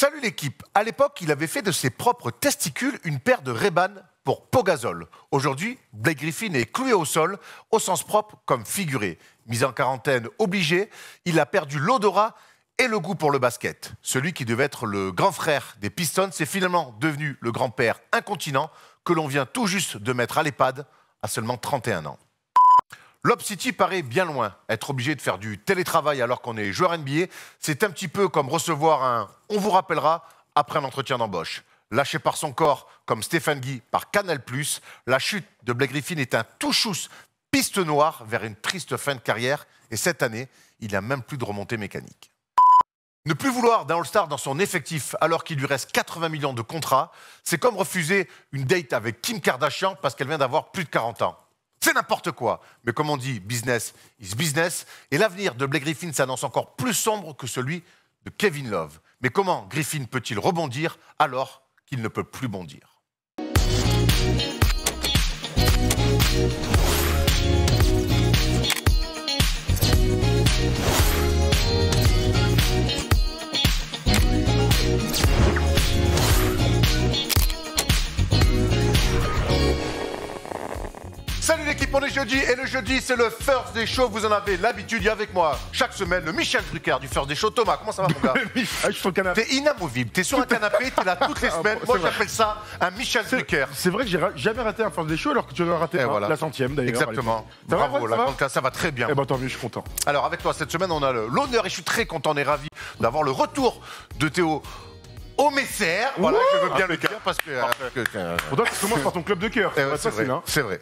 Salut l'équipe. À l'époque, il avait fait de ses propres testicules une paire de Ray-Ban pour Pogazol. Aujourd'hui, Blake Griffin est cloué au sol, au sens propre comme figuré. Mis en quarantaine obligé, il a perdu l'odorat et le goût pour le basket. Celui qui devait être le grand frère des Pistons est finalement devenu le grand-père incontinent que l'on vient tout juste de mettre à l'EHPAD à seulement 31 ans. Lob City paraît bien loin. Être obligé de faire du télétravail alors qu'on est joueur NBA, c'est un petit peu comme recevoir un « on vous rappellera » après un entretien d'embauche. Lâché par son corps, comme Stéphane Guy par Canal+, la chute de Blake Griffin est un touchous piste noire vers une triste fin de carrière. Et cette année, il n'a même plus de remontée mécanique. Ne plus vouloir d'un All-Star dans son effectif alors qu'il lui reste 80 millions de contrats, c'est comme refuser une date avec Kim Kardashian parce qu'elle vient d'avoir plus de 40 ans. C'est n'importe quoi. Mais comme on dit, business is business. Et l'avenir de Blake Griffin s'annonce encore plus sombre que celui de Kevin Love. Mais comment Griffin peut-il rebondir alors qu'il ne peut plus bondir ? Salut l'équipe, on est jeudi et le jeudi c'est le First Day Show, vous en avez l'habitude, il y a avec moi chaque semaine le Michel Drucker du First Day Show. Thomas, comment ça va mon gars? Je suis sur le canapé. T'es inamovible, t'es sur un canapé, t'es là toutes les semaines, moi j'appelle ça un Michel Drucker. C'est vrai que j'ai jamais raté un First Day Show alors que tu en as raté un, voilà. La 100e d'ailleurs. Exactement, Ça va, bravo, ça va très bien. Eh ben tant mieux, je suis content. Alors avec toi cette semaine on a l'honneur et je suis très content, on est ravis d'avoir le retour de Théo au Messer, voilà, je veux bien le dire parce que... Pour toi, tu commences par ton club de cœur. C'est vrai.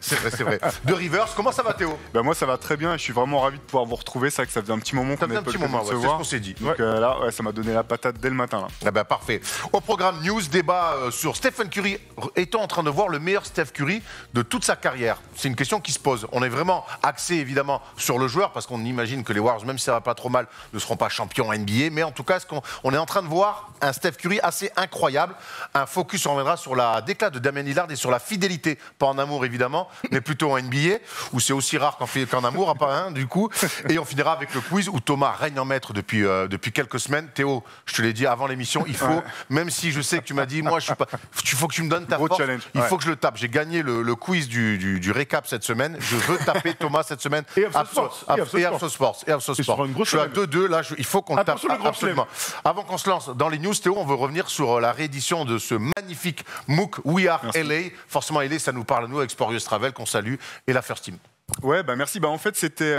De Rivers, comment ça va Théo? Ben moi ça va très bien et je suis vraiment ravi de pouvoir vous retrouver. C'est vrai que ça faisait un petit moment qu'on n'avait pas eu le temps de se c'est ce voir. qu'on s'est dit. Donc là, ça m'a donné la patate dès le matin. Là. Ah ben, parfait. Au programme news, débat sur Stephen Curry. Est-on en train de voir le meilleur Steph Curry de toute sa carrière? C'est une question qui se pose. On est vraiment axé évidemment sur le joueur parce qu'on imagine que les Warriors, même si ça va pas trop mal, ne seront pas champions NBA. Mais en tout cas, on est en train de voir un Steph Curry assez incroyable. Un focus, on reviendra sur la déclat de Damian Lillard et sur la fidélité, pas en amour évidemment, mais plutôt en NBA, où c'est aussi rare qu'en amour, du coup. Et on finira avec le quiz où Thomas règne en maître depuis quelques semaines. Théo, je te l'ai dit avant l'émission, il faut, même si je sais que tu m'as dit, moi je suis pas, il faut que tu me donnes ta force, challenge. Il faut que je le tape. J'ai gagné le quiz du récap cette semaine. Je veux taper Thomas cette semaine. Et Absol Sports. Je suis à 2-2, là, il faut qu'on le tape absolument. Avant qu'on se lance dans les news, Théo, on veut revenir sur la réédition de ce magnifique MOOC We Are LA. Forcément, LA, ça nous parle à nous avec Sporious Travel, qu'on salue, et la First Team. Ouais, bah merci. Bah en fait, c'était,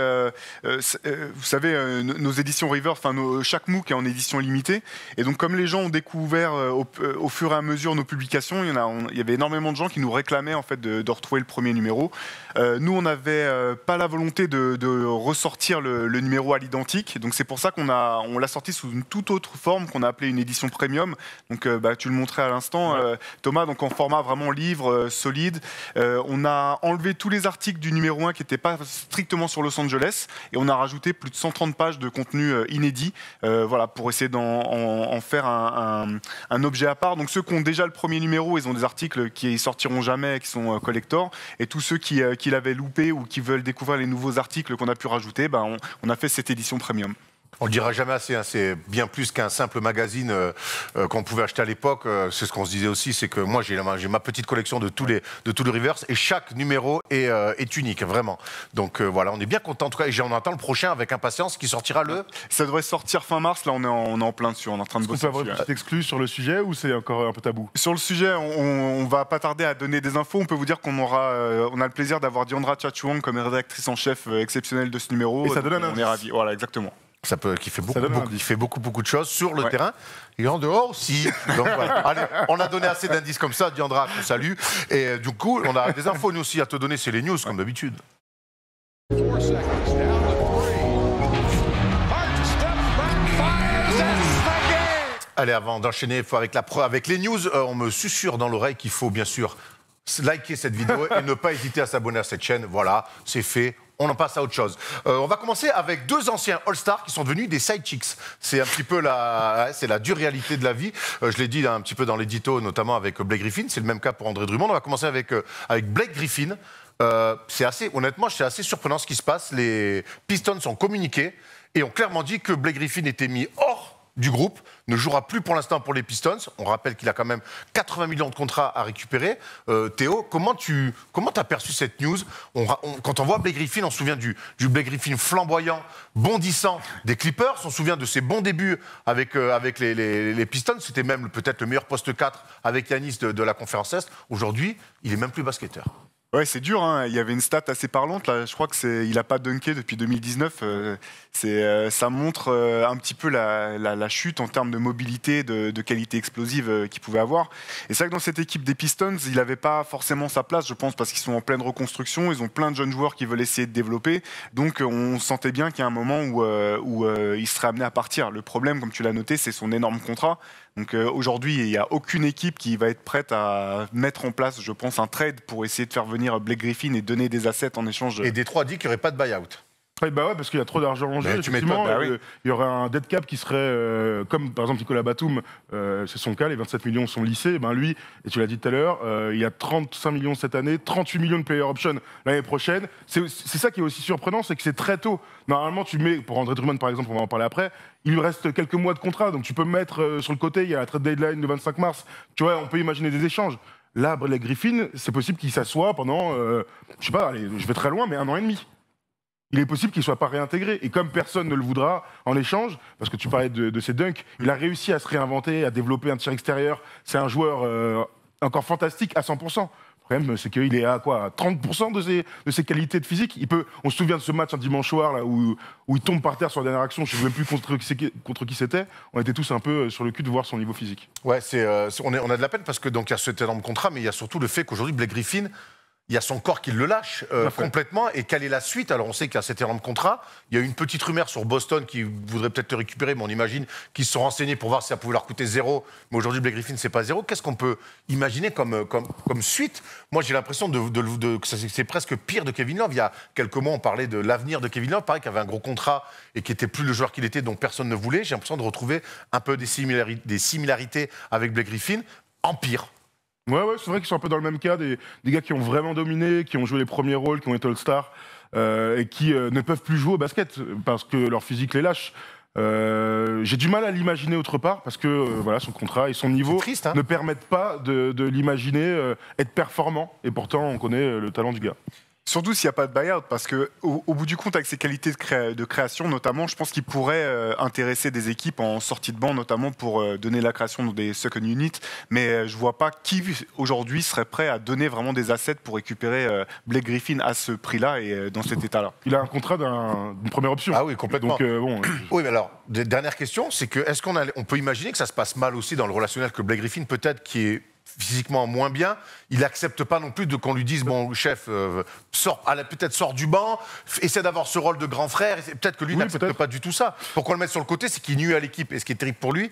vous savez, nos éditions River, chaque MOOC est en édition limitée. Et donc, comme les gens ont découvert au fur et à mesure nos publications, il y avait énormément de gens qui nous réclamaient en fait de retrouver le premier numéro. Nous, on n'avait pas la volonté de ressortir le numéro à l'identique. Donc, c'est pour ça qu'on l'a sorti sous une toute autre forme qu'on a appelée une édition premium. Donc, tu le montrais à l'instant, Thomas. Donc, en format vraiment livre solide. On a enlevé tous les articles du numéro 1 qui n'était pas strictement sur Los Angeles et on a rajouté plus de 130 pages de contenu inédit voilà, pour essayer d'en faire un objet à part. Donc ceux qui ont déjà le premier numéro, ils ont des articles qui sortiront jamais, qui sont collector, et tous ceux qui l'avaient loupé ou qui veulent découvrir les nouveaux articles qu'on a pu rajouter, on a fait cette édition premium. On le dira jamais assez, hein, c'est bien plus qu'un simple magazine qu'on pouvait acheter à l'époque. C'est ce qu'on se disait aussi, c'est que moi j'ai ma petite collection de tous les Rivers et chaque numéro est unique, vraiment. Donc voilà, on est bien content en tout cas et j'en attends le prochain avec impatience qui sortira le... Ça devrait sortir fin mars, là on est en plein dessus, on est en train de bosser. On peut avoir une petite exclue sur le sujet ou c'est encore un peu tabou? Sur le sujet, on va pas tarder à donner des infos. On peut vous dire qu'on on a le plaisir d'avoir Diandra Tchatchouang comme rédactrice en chef exceptionnelle de ce numéro. Et ça donne un on est ravis, voilà, exactement. Qui fait beaucoup de choses sur le terrain et en dehors aussi. Donc voilà. Allez, on a donné assez d'indices comme ça, Diandra, qu'on salue. Et du coup, on a des infos nous aussi à te donner, c'est les news comme d'habitude. Allez, avant d'enchaîner avec les news, on me susurre dans l'oreille qu'il faut bien sûr liker cette vidéo et ne pas hésiter à s'abonner à cette chaîne. Voilà, c'est fait. On en passe à autre chose. On va commencer avec deux anciens All-Stars qui sont devenus des side chicks. C'est un petit peu la dure réalité de la vie. Je l'ai dit un petit peu dans l'édito, notamment avec Blake Griffin. C'est le même cas pour André Drummond. On va commencer avec Blake Griffin. Honnêtement, c'est assez surprenant ce qui se passe. Les Pistons ont communiqué et ont clairement dit que Blake Griffin était mis hors du groupe, ne jouera plus pour l'instant pour les Pistons. On rappelle qu'il a quand même 80 millions de contrats à récupérer. Théo, comment t'as perçu cette news? Quand on voit Blake Griffin, on se souvient du Blake Griffin flamboyant, bondissant des Clippers. On se souvient de ses bons débuts avec les Pistons. C'était même peut-être le meilleur poste 4 avec Giannis de la conférence Est. Aujourd'hui, il est même plus basketteur. Ouais, c'est dur, hein. Il y avait une stat assez parlante, là. Je crois qu'il n'a pas dunké depuis 2019. Ça montre un petit peu la chute en termes de mobilité, de qualité explosive qu'il pouvait avoir. Et c'est vrai que dans cette équipe des Pistons, il n'avait pas forcément sa place, je pense, parce qu'ils sont en pleine reconstruction. Ils ont plein de jeunes joueurs qui veulent essayer de développer. Donc on sentait bien qu'il y a un moment où il serait amené à partir. Le problème, comme tu l'as noté, c'est son énorme contrat. Donc aujourd'hui, il n'y a aucune équipe qui va être prête à mettre en place, je pense, un trade pour essayer de faire venir Blake Griffin et donner des assets en échange. Et Détroit dit qu'il n'y aurait pas de buy-out. Ouais, bah ouais, parce qu'il y a trop d'argent en jeu. Effectivement, il y aurait un dead cap qui serait, comme par exemple Nicolas Batum, c'est son cas, les 27 millions sont lissés. Ben lui, et tu l'as dit tout à l'heure, il y a 35 millions cette année, 38 millions de player option l'année prochaine. C'est ça qui est aussi surprenant, c'est que c'est très tôt. Normalement, tu mets, pour André Drummond par exemple, on va en parler après, il lui reste quelques mois de contrat, donc tu peux mettre sur le côté, il y a la trade deadline le 25 mars. Tu vois, on peut imaginer des échanges. Là, Blake Griffin, c'est possible qu'il s'assoie pendant, je sais pas, allez, je vais très loin, mais 1 an et demi. Il est possible qu'il ne soit pas réintégré. Et comme personne ne le voudra en échange, parce que tu parlais de ses dunks, il a réussi à se réinventer, à développer un tir extérieur. C'est un joueur encore fantastique à 100%. Le problème, c'est qu'il est à quoi, 30% de ses qualités de physique. On se souvient de ce match un dimanche soir là, où il tombe par terre sur la dernière action. Je ne sais même plus contre qui c'était. On était tous un peu sur le cul de voir son niveau physique. Ouais, on a de la peine parce que donc il y a cet énorme contrat, mais il y a surtout le fait qu'aujourd'hui, Blake Griffin, il y a son corps qui le lâche complètement. Et quelle est la suite? Alors on sait qu'il y a cet énorme contrat. Il y a une petite rumeur sur Boston qui voudrait peut-être le récupérer, mais on imagine qu'ils se sont renseignés pour voir si ça pouvait leur coûter 0. Mais aujourd'hui, Blake Griffin, c'est pas 0. Qu'est-ce qu'on peut imaginer comme suite? Moi, j'ai l'impression que c'est presque pire de Kevin Love. Il y a quelques mois, on parlait de l'avenir de Kevin Love. Pareil, qu'il avait un gros contrat et qui n'était plus le joueur qu'il était, dont personne ne voulait. J'ai l'impression de retrouver un peu des similarités avec Blake Griffin, en pire. Ouais, c'est vrai qu'ils sont un peu dans le même cas, des gars qui ont vraiment dominé, qui ont joué les premiers rôles, qui ont été All-Star, et qui ne peuvent plus jouer au basket parce que leur physique les lâche. J'ai du mal à l'imaginer autre part parce que voilà, son contrat et son niveau triste, hein, ne permettent pas de l'imaginer être performant. Et pourtant, on connaît le talent du gars. Surtout s'il n'y a pas de buy-out, parce qu'au bout du compte, avec ses qualités de création, notamment, je pense qu'il pourrait intéresser des équipes en sortie de banc, notamment pour donner la création dans des second units. Mais je ne vois pas qui, aujourd'hui, serait prêt à donner vraiment des assets pour récupérer Blake Griffin à ce prix-là et dans cet état-là. Il a un contrat d'une première option. Ah oui, complètement. Donc, oui, mais alors, dernière question, c'est que est-ce qu'on peut imaginer que ça se passe mal aussi dans le relationnel, que Blake Griffin, peut-être, qui est physiquement moins bien, il n'accepte pas non plus qu'on lui dise, bon, chef, peut-être sort du banc, essaie d'avoir ce rôle de grand frère, peut-être que lui n'accepte pas du tout ça. Pourquoi le mettre sur le côté? C'est qu'il nuit à l'équipe. Et ce qui est terrible pour lui,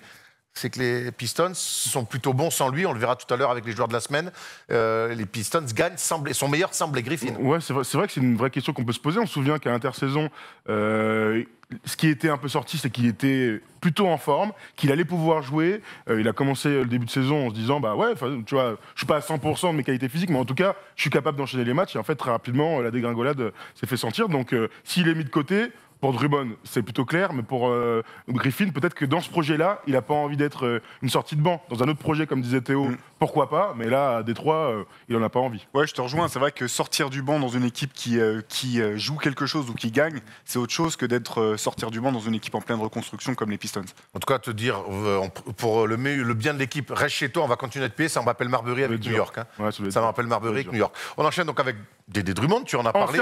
c'est que les Pistons sont plutôt bons sans lui. On le verra tout à l'heure avec les joueurs de la semaine. Les Pistons gagnent, sont meilleurs sans Blake Griffin. Ouais, c'est vrai que c'est une vraie question qu'on peut se poser. On se souvient qu'à l'intersaison, ce qui était un peu sorti, c'est qu'il était plutôt en forme, qu'il allait pouvoir jouer. Il a commencé le début de saison en se disant, bah ouais, tu vois, je suis pas à 100% de mes qualités physiques, mais en tout cas, je suis capable d'enchaîner les matchs. Et en fait, très rapidement, la dégringolade s'est fait sentir. Donc, s'il est mis de côté, pour Drummond, c'est plutôt clair, mais pour Griffin, peut-être que dans ce projet-là, il n'a pas envie d'être une sortie de banc. Dans un autre projet, comme disait Théo, pourquoi pas, mais là, à Détroit, il n'en a pas envie. Ouais, je te rejoins. C'est vrai que sortir du banc dans une équipe qui joue quelque chose ou qui gagne, c'est autre chose que d'être sortir du banc dans une équipe en pleine reconstruction comme les Pistons. En tout cas, te dire, pour le bien de l'équipe, reste chez toi, on va continuer à te payer. Ça me rappelle Marbury avec New York. Hein. Ouais, ça me rappelle Marbury avec New York. On enchaîne donc avec Dédé Drummond, tu en as parlé.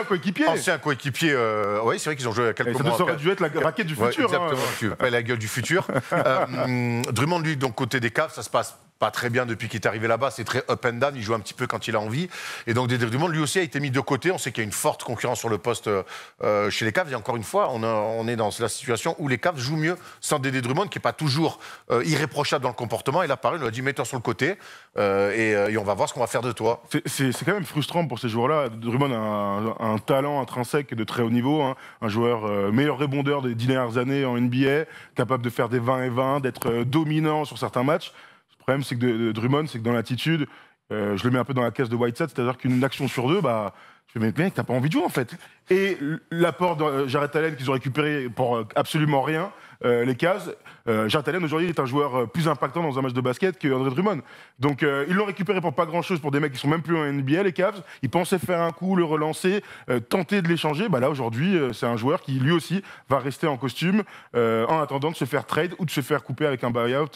Ancien coéquipier. Oui, c'est vrai qu'ils ont joué quelques mois. Ça aurait dû être la raquette du futur. Exactement, tu pas la gueule du futur. Drummond, lui, donc côté des Cavs, ça se passe pas très bien depuis qu'il est arrivé là-bas, c'est très up and down, il joue un petit peu quand il a envie. Et donc Dédé Drummond, lui aussi, a été mis de côté. On sait qu'il y a une forte concurrence sur le poste chez les Cavs. Et encore une fois, on est dans la situation où les Cavs jouent mieux sans Dédé Drummond, qui n'est pas toujours irréprochable dans le comportement. Et là, pareil, il nous a dit, mets-toi sur le côté et on va voir ce qu'on va faire de toi. C'est quand même frustrant pour ces joueurs-là. Drummond a un talent intrinsèque de très haut niveau, hein. Un joueur meilleur rébondeur des 10 dernières années en NBA, capable de faire des 20 et 20, d'être dominant sur certains matchs. Le problème, c'est que Drummond, c'est que dans l'attitude, je le mets un peu dans la case de Whiteside, c'est-à-dire qu'une action sur deux, bah, Je fais, mais mec, t'as pas envie de jouer en fait. Et l'apport de Jarrett Allen qu'ils ont récupéré pour absolument rien, les Cavs, Jarrett Allen aujourd'hui est un joueur plus impactant dans un match de basket que Andre Drummond. Donc ils l'ont récupéré pour pas grand chose pour des mecs qui sont même plus en NBA, les Cavs. Ils pensaient faire un coup, le relancer, tenter de l'échanger. Bah là aujourd'hui, c'est un joueur qui lui aussi va rester en costume en attendant de se faire trade ou de se faire couper avec un buyout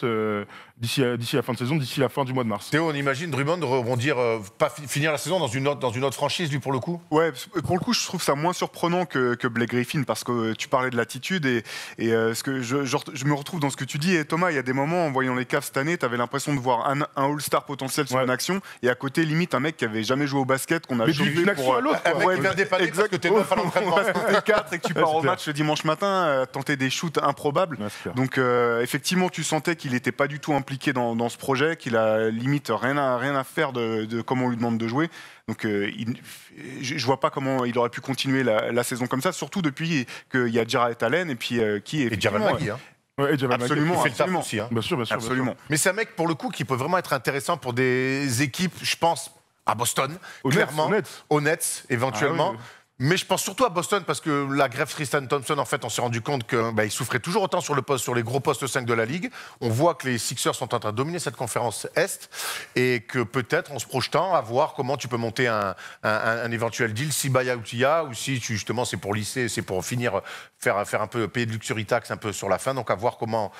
d'ici la fin de saison, d'ici la fin du mois de mars. Théo, on imagine Drummond rebondir, pas finir la saison dans une autre franchise, lui, pour le coup? Ouais, pour le coup, je trouve ça moins surprenant que Blake Griffin, parce que tu parlais de l'attitude et ce que je me retrouve dans ce que tu dis. Et Thomas, il y a des moments, en voyant les Cavs cette année, tu avais l'impression de voir un All-Star potentiel sur une action, et à côté, limite, un mec qui avait jamais joué au basket, qu'on a chauffé une action à l'autre. Un mec qui vient dépanner parce que t'es 9 à l'entraînement. Parce que t'es 4 et que tu pars au match le dimanche matin, tenter des shoots improbables. Ouais, donc, effectivement, tu sentais qu'il n'était pas du tout impliqué dans ce projet, qu'il a limite rien à faire de comment on lui demande de jouer. Donc, je vois pas comment il aurait pu continuer la saison comme ça, surtout depuis qu'il y a Jarrett Allen et puis qui est. Et Jamal Magui, hein. Ouais, absolument, il fait le taf aussi, hein. Bien sûr, absolument. Mais c'est un mec, pour le coup, qui peut vraiment être intéressant pour des équipes, je pense, à Boston, clairement, aux Nets, éventuellement. Ah, oui. Mais je pense surtout à Boston parce que la grève Tristan Thompson, en fait, on s'est rendu compte qu'il souffrait toujours autant sur les gros postes 5 de la Ligue. On voit que les Sixers sont en train de dominer cette conférence Est et que peut-être, en se projetant, à voir comment tu peux monter un éventuel deal, si buyout il y a, ou si justement c'est pour lisser, c'est pour finir, faire un peu payer de luxury tax un peu sur la fin. Donc à voir comment.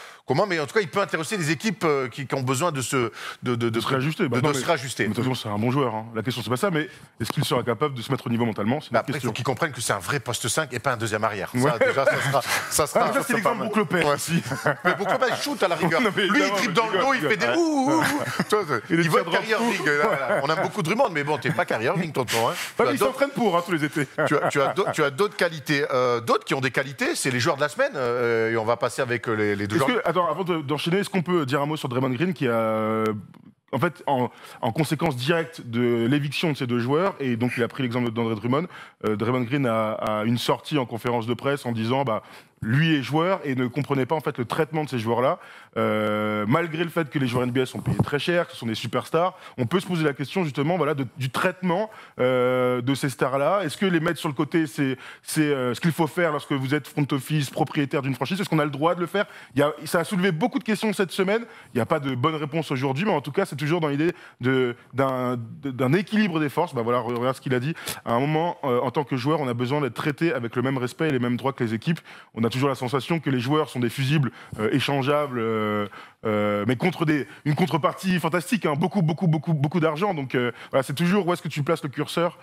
Mais en tout cas, il peut intéresser des équipes qui ont besoin de se réajuster. De toute façon, c'est un bon joueur. Hein. La question, c'est pas ça, mais est-ce qu'il sera capable de se mettre au niveau mentalement? Après, il faut qu'ils comprennent que c'est un vrai poste 5 et pas un deuxième arrière. Ouais. Ça, déjà, ça sera. Ça, c'est l'exemple Brook Lopez aussi. Mais Brook Lopez, il shoot à la rigueur. Lui, il tripe dans le dos, il fait des ouh. Il veut être carrière Irving. On aime beaucoup Drummond, mais bon, t'es pas carrière Irving, tonton. Il s'entraîne pour tous les étés. Tu as d'autres qualités. D'autres qui ont des qualités, c'est les joueurs de la semaine. Et on va passer avec les deux joueurs. Attends, avant d'enchaîner, est-ce qu'on peut dire un mot sur Draymond Green qui a. En fait, en conséquence directe de l'éviction de ces deux joueurs, et donc il a pris l'exemple d'André Drummond, Draymond Green a une sortie en conférence de presse en disant lui est joueur et ne comprenait pas en fait le traitement de ces joueurs-là, malgré le fait que les joueurs NBA sont payés très cher, que ce sont des superstars. On peut se poser la question justement du traitement de ces stars-là. Est-ce que les mettre sur le côté, c'est ce qu'il faut faire lorsque vous êtes front office, propriétaire d'une franchise? Est-ce qu'on a le droit de le faire? Ça a soulevé beaucoup de questions cette semaine. Il n'y a pas de bonne réponse aujourd'hui, mais en tout cas, c'est toujours dans l'idée d'un équilibre des forces. Voilà, regarde ce qu'il a dit. À un moment, en tant que joueur, on a besoin d'être traité avec le même respect et les mêmes droits que les équipes. On a toujours la sensation que les joueurs sont des fusibles échangeables, mais contre une contrepartie fantastique, hein, beaucoup d'argent. Donc voilà, c'est toujours où est-ce que tu places le curseur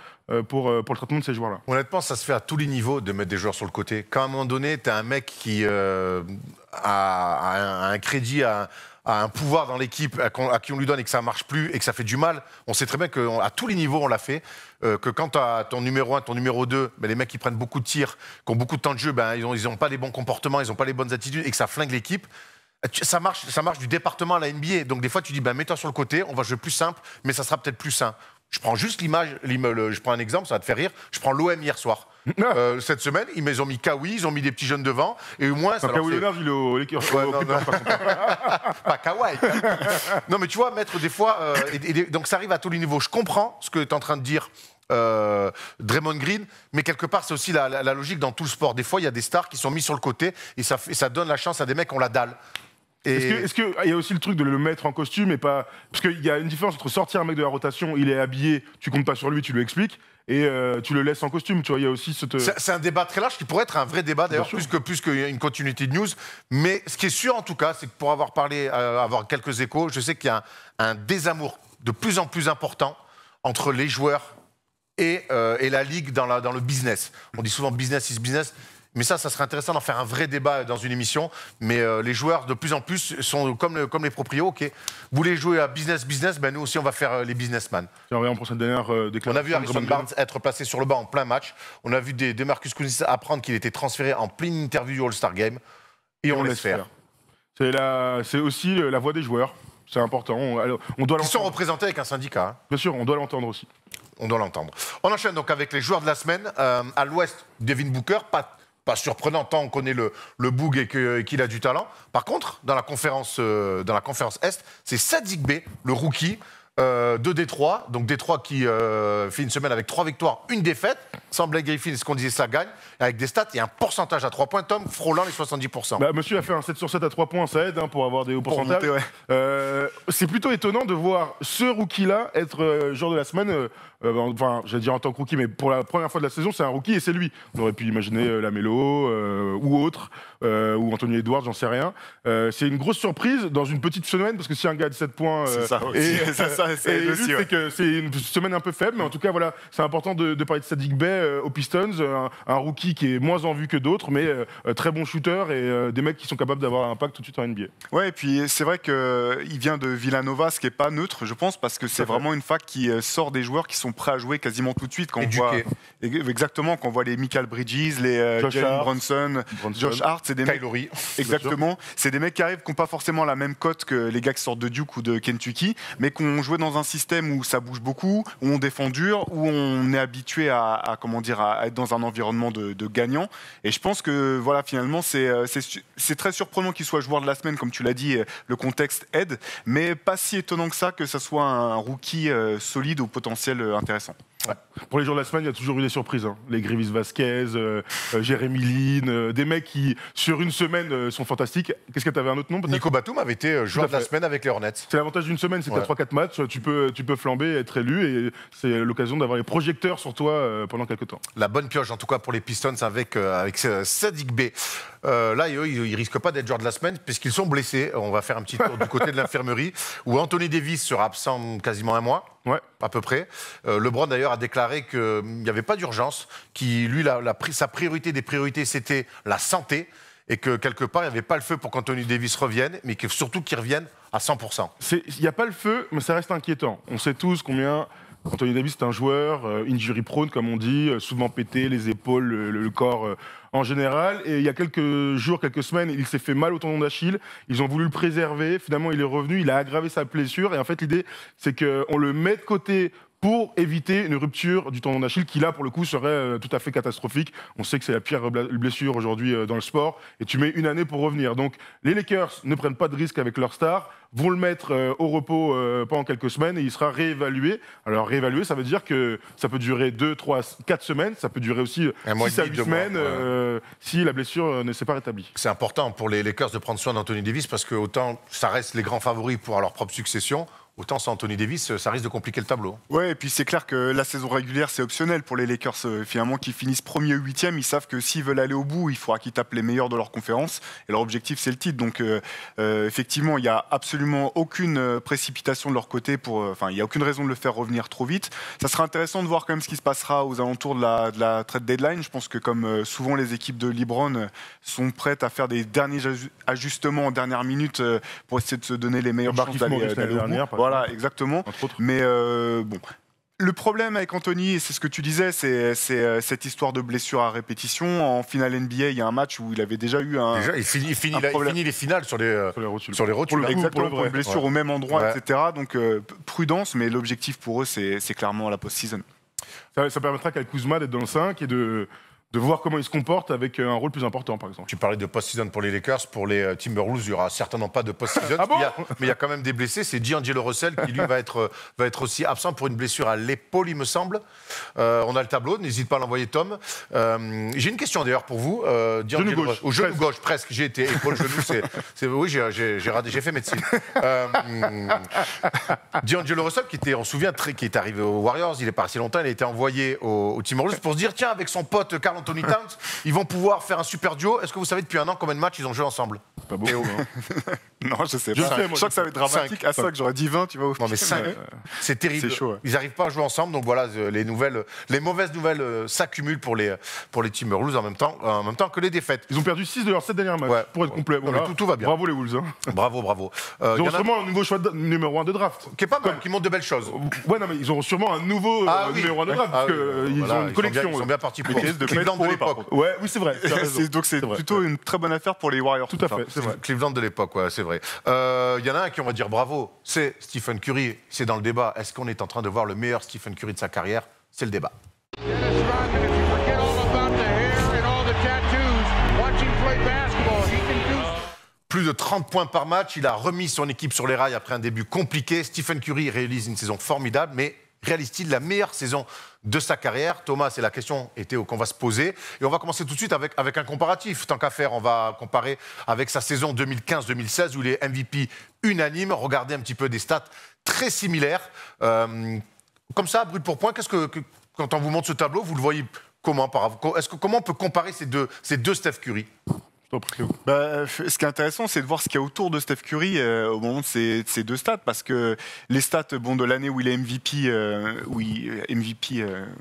pour le traitement de ces joueurs-là. Honnêtement, ça se fait à tous les niveaux de mettre des joueurs sur le côté. Quand à un moment donné, tu as un mec qui a un crédit, a un pouvoir dans l'équipe à qui on lui donne et que ça ne marche plus et que ça fait du mal, on sait très bien qu'à tous les niveaux, on l'a fait. Que quand tu as ton numéro 1, ton numéro 2, les mecs qui prennent beaucoup de tirs, qui ont beaucoup de temps de jeu, ils n'ont pas les bons comportements, ils n'ont pas les bonnes attitudes et que ça flingue l'équipe. Ça marche du département à la NBA. Donc des fois, tu dis, mets-toi sur le côté, on va jouer plus simple, mais ça sera peut-être plus sain. Je prends juste je prends un exemple, ça va te faire rire. Je prends l'OM hier soir. Cette semaine, ils ont mis Kawhi, ils ont mis des petits jeunes devant, et au moins... Kawhi Leonard, il est au Lakers. Pas Kawhi. Non, mais tu vois, mettre des fois... donc ça arrive à tous les niveaux. Je comprends ce que tu es en train de dire, Draymond Green, mais quelque part, c'est aussi la logique dans tout le sport. Des fois, il y a des stars qui sont mis sur le côté, et ça donne la chance à des mecs qui ont la dalle. Est-ce qu'il y a aussi le truc de le mettre en costume et pas... Parce qu'il y a une différence entre sortir un mec de la rotation, il est habillé, tu comptes pas sur lui, tu lui expliques, et tu le laisses en costume, tu vois, il y a aussi cette... C'est un débat très large qui pourrait être un vrai débat, d'ailleurs, plus qu'une continuité de news. Mais ce qui est sûr, en tout cas, c'est que pour avoir parlé, avoir quelques échos, je sais qu'il y a un désamour de plus en plus important entre les joueurs et la Ligue dans le business. On dit souvent business is business. Mais ça serait intéressant d'en faire un vrai débat dans une émission. Mais les joueurs, de plus en plus, sont comme les proprios. OK, vous voulez jouer à business, nous aussi, on va faire les businessmen. Pour cette dernière déclaration, on a vu Harrison Barnes être placé sur le banc en plein match. On a vu DeMarcus Cousins apprendre qu'il était transféré en pleine interview du All-Star Game. Et on laisse faire. C'est aussi la voix des joueurs. C'est important. On doit l'entendre. Ils sont représentés avec un syndicat. Hein. Bien sûr, on doit l'entendre aussi. On doit l'entendre. On enchaîne donc avec les joueurs de la semaine. À l'Ouest, Devin Booker, pas surprenant tant on connaît le Boog et qu'il a du talent. Par contre, dans la conférence Est, c'est Saddiq Bey, le rookie, de Détroit. Donc Détroit qui fait une semaine avec 3 victoires, 1 défaite. Sans Blake Griffin, ce qu'on disait, ça gagne. Avec des stats et un pourcentage à 3 points, Tom, frôlant les 70%. Monsieur a fait un 7 sur 7 à 3 points, ça aide pour avoir des hauts pourcentages. Monter, c'est plutôt étonnant de voir ce rookie-là être joueur de la semaine. Enfin, j'allais dire en tant que rookie, mais pour la première fois de la saison, c'est un rookie et c'est lui. On aurait pu imaginer Lamelo ou autre, ou Anthony Edwards, j'en sais rien. C'est une grosse surprise dans une petite semaine, parce que si un gars a 17 points... c'est ça aussi. Et le but, c'est que c'est une semaine un peu faible, mais en tout cas, voilà, c'est important de parler de Saddiq Bey aux Pistons, un rookie qui est moins en vue que d'autres, mais très bon shooter et des mecs qui sont capables d'avoir un impact tout de suite en NBA. Ouais, et puis c'est vrai qu'il vient de Villanova, ce qui n'est pas neutre, je pense, parce que c'est vraiment une fac qui sort des joueurs qui sont prêts à jouer quasiment tout de suite. Quand on voit, exactement, quand on voit les Michael Bridges, les Jalen Brunson, Josh Hart, c'est des mecs. Exactement. C'est des mecs qui arrivent, qui n'ont pas forcément la même cote que les gars qui sortent de Duke ou de Kentucky, mais qui ont joué dans un système où ça bouge beaucoup, où on défend dur, où on est habitué à être dans un environnement de gagnant. Et je pense que voilà, finalement, c'est très surprenant qu'il soit joueur de la semaine, comme tu l'as dit, le contexte aide, mais pas si étonnant que ça que ça soit un rookie solide au potentiel intéressant. Ouais. Pour les jours de la semaine, il y a toujours eu des surprises. Les Grivis Vasquez, Jérémy Lin, des mecs qui, sur une semaine, sont fantastiques. Qu'est-ce que tu avais un autre nom peut-être ? Nico Batum avait été joueur de la semaine avec les Hornets. C'est l'avantage d'une semaine, c'est que tu as 3-4 matchs, tu peux flamber, être élu, et c'est l'occasion d'avoir les projecteurs sur toi pendant quelques temps. La bonne pioche, en tout cas, pour les Pistons avec Saddiq Bey. Là, eux, ils ne risquent pas d'être joueurs de la semaine, puisqu'ils sont blessés. On va faire un petit tour du côté de l'infirmerie, où Anthony Davis sera absent quasiment un mois. Ouais, à peu près. LeBron, d'ailleurs, a déclaré qu'il n'y avait pas d'urgence, sa priorité des priorités, c'était la santé, et que, quelque part, il n'y avait pas le feu pour qu'Anthony Davis revienne, mais surtout qu'il revienne à 100%. Il n'y a pas le feu, mais ça reste inquiétant. On sait tous combien... Anthony Davis, c'est un joueur injury prone, comme on dit, souvent pété, les épaules, le corps en général. Et il y a quelques jours, quelques semaines, il s'est fait mal au tendon d'Achille. Ils ont voulu le préserver. Finalement, il est revenu, il a aggravé sa blessure. Et en fait, l'idée, c'est qu'on le met de côté pour éviter une rupture du tendon d'Achille qui, là, pour le coup, serait tout à fait catastrophique. On sait que c'est la pire blessure aujourd'hui dans le sport. Et tu mets une année pour revenir. Donc, les Lakers ne prennent pas de risque avec leur star, vont le mettre au repos pendant quelques semaines et il sera réévalué. Alors, réévalué, ça veut dire que ça peut durer 2, 3, 4 semaines. Ça peut durer aussi 6 à 8 semaines si la blessure ne s'est pas rétablie. C'est important pour les Lakers de prendre soin d'Anthony Davis parce que autant ça reste les grands favoris pour leur propre succession, autant sans Anthony Davis, ça risque de compliquer le tableau. Ouais, et puis c'est clair que la saison régulière, c'est optionnel pour les Lakers. Finalement, qu'ils finissent premier ou huitième, ils savent que s'ils veulent aller au bout, il faudra qu'ils tapent les meilleurs de leur conférence. Et leur objectif, c'est le titre. Donc, effectivement, il n'y a absolument aucune précipitation de leur côté. Il n'y a aucune raison de le faire revenir trop vite. Ça sera intéressant de voir quand même ce qui se passera aux alentours de la trade deadline. Je pense que comme souvent les équipes de LeBron sont prêtes à faire des derniers ajustements en dernière minute pour essayer de se donner les meilleures chances d'aller au bout. Voilà, exactement. Mais bon, le problème avec Anthony, et c'est ce que tu disais, c'est cette histoire de blessure à répétition. En finale NBA, il y a un match où il avait déjà eu il finit les finales sur les rotules. Exactement, pour une blessure au même endroit, etc. Donc, prudence, mais l'objectif pour eux, c'est clairement la post-season. Ça permettra qu'avec Kuzma d'être dans le 5 et de voir comment il se comporte avec un rôle plus important, par exemple. Tu parlais de post-season pour les Lakers, pour les Timberwolves, il n'y aura certainement pas de post-season. Ah bon mais il y a quand même des blessés. C'est D'Angelo Russell qui, lui, va être aussi absent pour une blessure à l'épaule, il me semble. On a le tableau, n'hésite pas à l'envoyer, Tom. J'ai une question d'ailleurs pour vous. Genou gauche. Au genou gauche, presque. J'ai été épaule-genou. Oui, j'ai fait médecine. D'Angelo Russell, on se souvient, qui est arrivé aux Warriors, il est pas si longtemps, il a été envoyé aux Timberwolves pour se dire, tiens, avec son pote Karl Anthony Towns, ils vont pouvoir faire un super duo. Est-ce que vous savez depuis un an combien de matchs ils ont joué ensemble? Pas beaucoup. Non, je sais pas. Je crois que ça va être dramatique. 5. À ça que j'aurais dit 20, tu vois. Non, mais 5, c'est terrible. C'est chaud, ouais. Ils n'arrivent pas à jouer ensemble. Donc voilà, les mauvaises nouvelles s'accumulent pour les Timberwolves en même temps que les défaites. Ils ont perdu 6 de leurs 7 derniers matchs, pour être complet. Voilà. Tout va bien. Bravo les Wolves. Bravo. Ils ont sûrement un nouveau choix numéro 1 de draft. Qui est pas mal, qui montre de belles choses. Ouais, non, mais ils ont sûrement un nouveau numéro 1 de draft. Parce qu'ils ont une collection. Ils sont bien partis pour Cleveland de l'époque. Ouais, oui, c'est vrai. Donc c'est plutôt une très bonne affaire pour les Warriors. Tout à fait, c'est vrai. Cleveland de l'époque, ouais, c'est vrai. Il y en a un qui, on va dire bravo, c'est Stephen Curry. C'est dans le débat. Est-ce qu'on est en train de voir le meilleur Stephen Curry de sa carrière? C'est le débat. Plus de 30 points par match. Il a remis son équipe sur les rails après un début compliqué. Stephen Curry réalise une saison formidable, mais réalise-t-il la meilleure saison de sa carrière? Thomas, c'est la question qu'on va se poser. Et on va commencer tout de suite avec un comparatif. Tant qu'à faire, on va comparer avec sa saison 2015-2016 où il est MVP unanime. Regardez un petit peu des stats très similaires. Comme ça, brut pour point, quand on vous montre ce tableau, vous le voyez comment? Comment on peut comparer ces deux Steph Curry? Ce qui est intéressant, c'est de voir ce qu'il y a autour de Steph Curry au moment de ces deux stats, parce que les stats de l'année où il est MVP,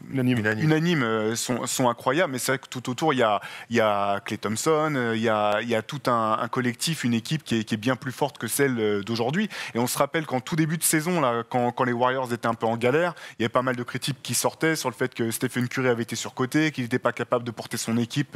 unanime sont incroyables, mais c'est vrai que tout autour, il y a Klay Thompson, il y a tout un collectif, une équipe qui est bien plus forte que celle d'aujourd'hui. Et on se rappelle qu'en tout début de saison, là, quand les Warriors étaient un peu en galère, il y avait pas mal de critiques qui sortaient sur le fait que Stephen Curry avait été surcoté, qu'il n'était pas capable de porter son équipe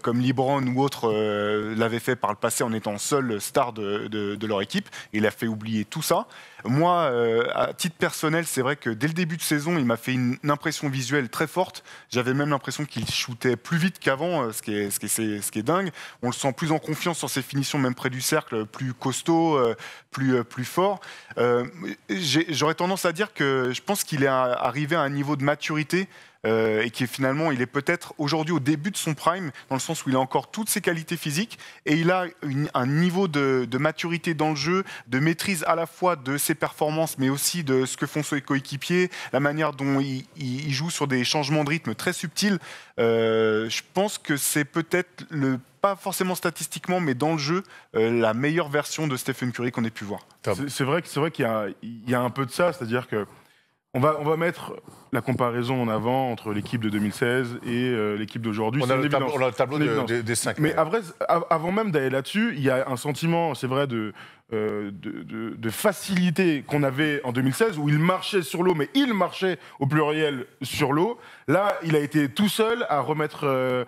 comme LeBron ou autre l'avait fait par le passé en étant seul star de leur équipe. Il a fait oublier tout ça. Moi, à titre personnel, c'est vrai que dès le début de saison, il m'a fait une impression visuelle très forte. J'avais même l'impression qu'il shootait plus vite qu'avant, ce qui est dingue. On le sent plus en confiance sur ses finitions, même près du cercle, plus costaud, plus fort. J'aurais tendance à dire que je pense qu'il est arrivé à un niveau de maturité et qui finalement, il est peut-être aujourd'hui au début de son prime, dans le sens où il a encore toutes ses qualités physiques et il a un niveau de maturité dans le jeu, de maîtrise à la fois de ses performances, mais aussi de ce que font ses coéquipiers, la manière dont il joue sur des changements de rythme très subtils. Je pense que c'est peut-être pas forcément statistiquement, mais dans le jeu, la meilleure version de Stephen Curry qu'on ait pu voir. C'est vrai qu'il y a un peu de ça, c'est-à-dire que on va mettre la comparaison en avant entre l'équipe de 2016 et l'équipe d'aujourd'hui. On a le tableau des 5. Mais avant même d'aller là-dessus, il y a un sentiment, c'est vrai, de facilité qu'on avait en 2016, où il marchait sur l'eau, mais il marchait au pluriel sur l'eau. Là, il a été tout seul à remettre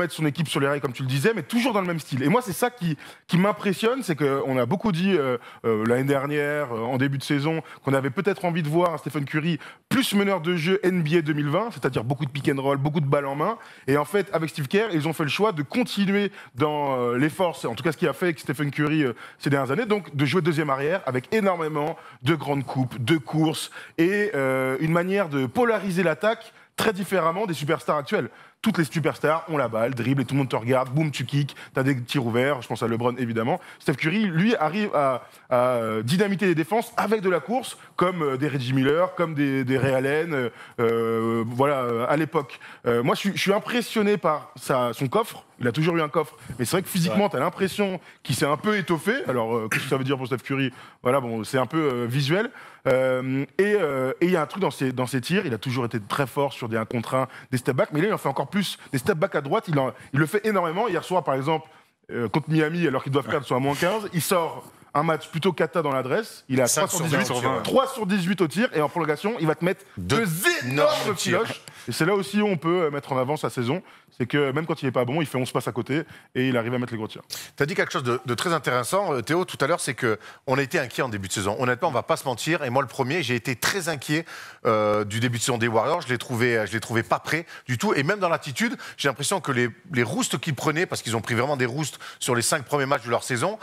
son équipe sur les rails, comme tu le disais, mais toujours dans le même style. Et moi, c'est ça qui m'impressionne, c'est qu'on a beaucoup dit l'année dernière, en début de saison, qu'on avait peut-être envie de voir un Stephen Curry plus meneur de jeu NBA 2020, c'est-à-dire beaucoup de pick and roll, beaucoup de balles en main. Et en fait, avec Steve Kerr, ils ont fait le choix de continuer dans l'effort, en tout cas ce qui a fait avec Stephen Curry ces dernières années, donc de jouer deuxième arrière avec énormément de grandes coupes, de courses et une manière de polariser l'attaque très différemment des superstars actuels. Toutes les superstars ont la balle, dribble et tout le monde te regarde, boum, tu kicks, t'as des tirs ouverts, je pense à LeBron évidemment. Steph Curry, lui, arrive à dynamiter les défenses avec de la course, comme des Reggie Miller, comme des Ray Allen, à l'époque. Moi, je suis impressionné par son coffre. Il a toujours eu un coffre, mais c'est vrai que physiquement, t'as l'impression qu'il s'est un peu étoffé. Alors, qu'est-ce que ça veut dire pour Steph Curry? Voilà, bon, c'est un peu visuel. Et il y a un truc dans ses tirs, il a toujours été très fort sur des 1 contre 1, des step-back, mais là, il en fait encore plus. Des step-back à droite, il le fait énormément. Hier soir, par exemple, contre Miami, alors qu'ils doivent perdre sur un -15, il sort un match plutôt cata dans l'adresse. Il a 3 sur 18 au tir, et en prolongation, il va te mettre deux énormes filoches. Et c'est là aussi où on peut mettre en avant sa saison. C'est que même quand il n'est pas bon, il fait 11 passes à côté et il arrive à mettre les gros tirs. Tu as dit quelque chose de très intéressant, Théo, tout à l'heure, c'est qu'on a été inquiet en début de saison. Honnêtement, on ne va pas se mentir. Et moi, le premier, j'ai été très inquiet du début de saison des Warriors. Je ne les trouvais pas prêts du tout. Et même dans l'attitude, j'ai l'impression que les roustes qu'ils prenaient, parce qu'ils ont pris vraiment des roustes sur les 5 premiers matchs de leur saison,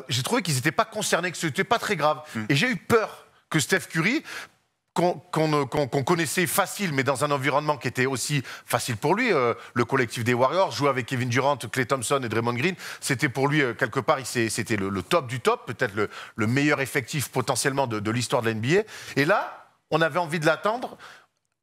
j'ai trouvé qu'ils n'étaient pas concernés, que ce n'était pas très grave. Et j'ai eu peur que Steph Curry, qu'on connaissait facile, mais dans un environnement qui était aussi facile pour lui. Le collectif des Warriors, jouer avec Kevin Durant, Klay Thompson et Draymond Green, c'était pour lui, quelque part, c'était le top du top, peut-être le meilleur effectif potentiellement de l'histoire de la NBA. Et là, on avait envie de l'attendre.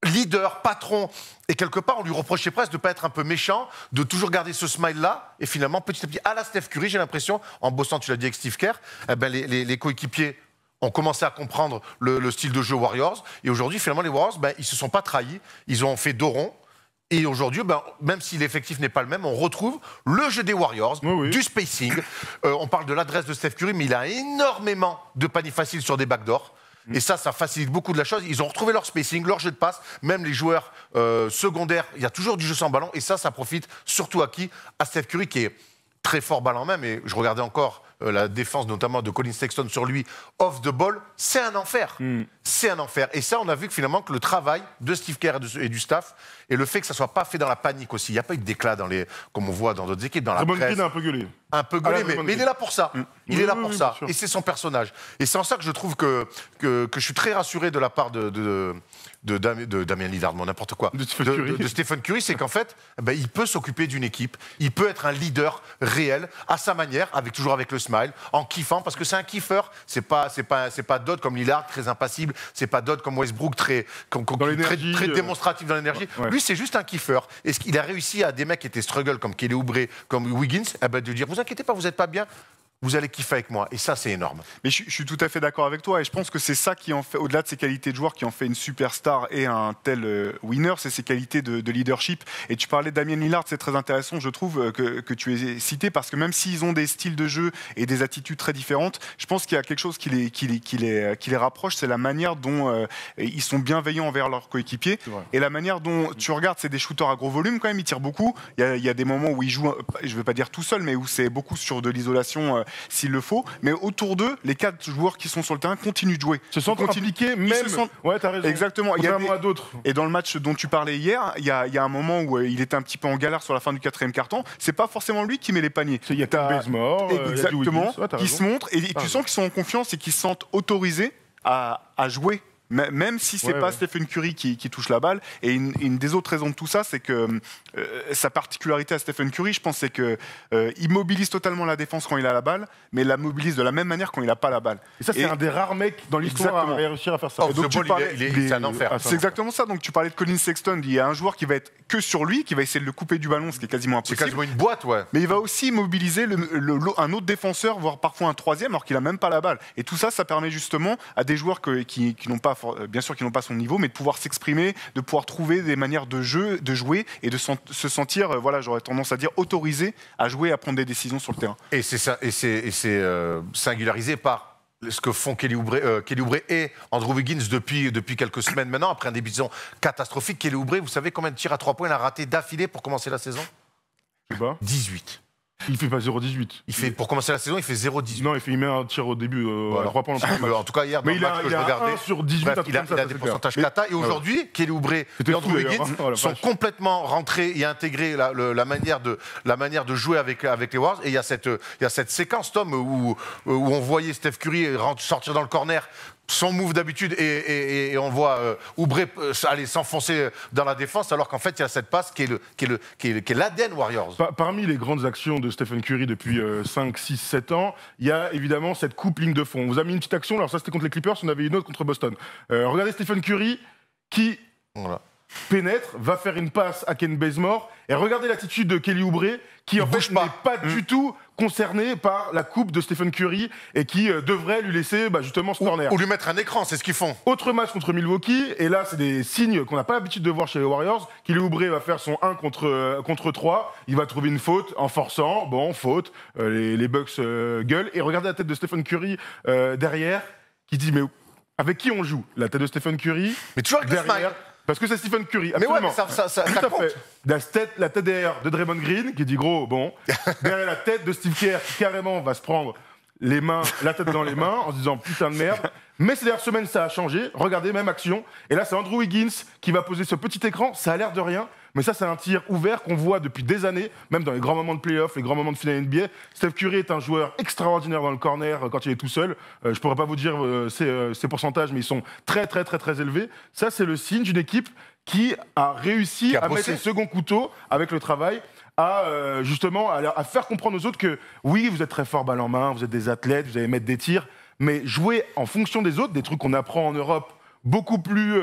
Leader, patron, et quelque part, on lui reprochait presque de ne pas être un peu méchant, de toujours garder ce smile-là, et finalement, petit à petit, à la Steph Curry, j'ai l'impression, en bossant, tu l'as dit avec Steve Kerr, les coéquipiers ont commencé à comprendre le style de jeu Warriors. Et aujourd'hui, finalement, les Warriors, ils ne se sont pas trahis. Ils ont fait dos rond. Et aujourd'hui, même si l'effectif n'est pas le même, on retrouve le jeu des Warriors, du spacing. On parle de l'adresse de Steph Curry, mais il a énormément de paniers faciles sur des backdoors. Et ça facilite beaucoup de la chose. Ils ont retrouvé leur spacing, leur jeu de passe. Même les joueurs secondaires, il y a toujours du jeu sans ballon. Et ça profite surtout à qui? À Steph Curry, qui est très fort balle en main. Mais je regardais encore la défense notamment de Colin Sexton sur lui, off the ball, c'est un enfer. C'est un enfer. Et ça, on a vu que finalement que le travail de Steve Kerr et du staff, et le fait que ça ne soit pas fait dans la panique aussi. Il n'y a pas eu de déclat comme on voit dans d'autres équipes, dans la presse. Green a un peu gueulé. Un peu gueulé, mais il est là pour ça. Il est là pour ça. Et c'est son personnage. Et c'est en ça que je trouve que je suis très rassuré de la part de Damian Lillard, n'importe quoi. De Stephen Curry, c'est qu'en fait, il peut s'occuper d'une équipe, il peut être un leader réel, à sa manière, toujours avec le smile, en kiffant, parce que c'est un kiffeur. C'est pas Dodd comme Lillard, très impassible. C'est pas Dodd comme Westbrook, très démonstratif dans l'énergie. Ouais. Lui, c'est juste un kiffeur. Et il a réussi à des mecs qui étaient struggle, comme Kelly Oubre, comme Wiggins, de dire, vous inquiétez pas, vous n'êtes pas bien. Vous allez kiffer avec moi. Et ça, c'est énorme. Mais je suis tout à fait d'accord avec toi. Et je pense que c'est ça qui en fait, au-delà de ses qualités de joueur, qui en fait une superstar et un tel winner, c'est ses qualités de leadership. Et tu parlais de Damian Lillard, c'est très intéressant, je trouve, que tu aies cité, parce que même s'ils ont des styles de jeu et des attitudes très différentes, je pense qu'il y a quelque chose qui les rapproche, c'est la manière dont ils sont bienveillants envers leurs coéquipiers. Et la manière dont tu regardes, c'est des shooters à gros volume quand même, ils tirent beaucoup. Il y a des moments où ils jouent, je ne veux pas dire tout seul, mais où c'est beaucoup sur de l'isolation s'il le faut, mais autour d'eux, les 4 joueurs qui sont sur le terrain continuent de jouer. Se sentent impliqués, même. Ouais, t'as raison. Exactement. Contrairement à d'autres. Et dans le match dont tu parlais hier, il y a un moment où il était un petit peu en galère sur la fin du 4e quart-temps. C'est pas forcément lui qui met les paniers. Il y a Bazemore, exactement, qui se montrent et tu sens qu'ils sont en confiance et qu'ils se sentent autorisés à jouer. Même si c'est pas Stephen Curry qui touche la balle. Et une des autres raisons de tout ça, c'est que sa particularité à Stephen Curry, je pense, c'est qu'il mobilise totalement la défense quand il a la balle, mais la mobilise de la même manière quand il n'a pas la balle. Et ça, c'est un des rares mecs dans l'histoire à réussir à faire ça. Donc c'est un enfer. C'est exactement ça. Donc tu parlais de Colin Sexton, il y a un joueur qui va être que sur lui, qui va essayer de le couper du ballon, ce qui est quasiment impossible. C'est quasiment une boîte, ouais. Mais il va aussi mobiliser un autre défenseur, voire parfois un 3e, alors qu'il n'a même pas la balle. Et tout ça, ça permet justement à des joueurs qui n'ont pas, bien sûr, qui n'ont pas son niveau, mais de pouvoir s'exprimer, de pouvoir trouver des manières de jouer et de se sentir, j'aurais tendance à dire, autorisé à jouer, à prendre des décisions sur le terrain. Et c'est singularisé par ce que font Kelly Oubre et Andrew Wiggins depuis quelques semaines maintenant, après un début de saison catastrophique. Kelly Oubre, vous savez combien de tirs à 3 points il a raté d'affilée pour commencer la saison? 18. Il fait pas 0,18. Pour commencer la saison, il fait 0,18. Non, il met un tir au début à 3 points. En tout cas, hier, dans le match que je regardais, 1 sur 18, bref, il a des pourcentages cata. Et aujourd'hui, Kelly Oubre et Andrew Wiggins sont complètement rentrés et intégrés la manière de jouer avec les Warriors. Et il y a cette séquence, Tom, où on voyait Steph Curry sortir dans le corner, son move d'habitude, et on voit Oubre aller s'enfoncer dans la défense, alors qu'en fait il y a cette passe qui est l'ADN Warriors. Parmi les grandes actions de Stephen Curry depuis 5, 6, 7 ans, il y a évidemment cette coupe ligne de fond. On vous a mis une petite action, alors ça c'était contre les Clippers, on avait une autre contre Boston. Regardez Stephen Curry qui pénètre, va faire une passe à Ken Bazemore, et regardez l'attitude de Kelly Oubre qui en fait n'est pas du tout concerné par la coupe de Stephen Curry et qui devrait lui laisser justement ce corner. Ou lui mettre un écran, c'est ce qu'ils font. Autre match contre Milwaukee, et là c'est des signes qu'on n'a pas l'habitude de voir chez les Warriors. Kelly Oubre va faire son 1 contre 3, il va trouver une faute en forçant, faute, les Bucks gueulent, et regardez la tête de Stephen Curry derrière, qui dit mais avec qui on joue? La tête de Stephen Curry, mais toujours avec derrière. Parce que c'est Stephen Curry, absolument. Mais ouais, mais ça compte. La tête derrière de Draymond Green, qui dit gros, derrière la tête de Steve Kerr, qui carrément va se prendre la tête dans les mains, en se disant putain de merde. Mais ces dernières semaines, ça a changé. Regardez, même action. Et là, c'est Andrew Wiggins qui va poser ce petit écran. Ça a l'air de rien, mais ça, c'est un tir ouvert qu'on voit depuis des années, même dans les grands moments de play-off, les grands moments de finale NBA. Steph Curry est un joueur extraordinaire dans le corner quand il est tout seul. Je pourrais pas vous dire ses pourcentages, mais ils sont très, très, très, très élevés. Ça, c'est le signe d'une équipe qui a réussi à mettre le second couteau avec le travail, justement à faire comprendre aux autres que oui, vous êtes très fort balle en main, vous êtes des athlètes, vous allez mettre des tirs, mais jouer en fonction des autres, des trucs qu'on apprend en Europe beaucoup plus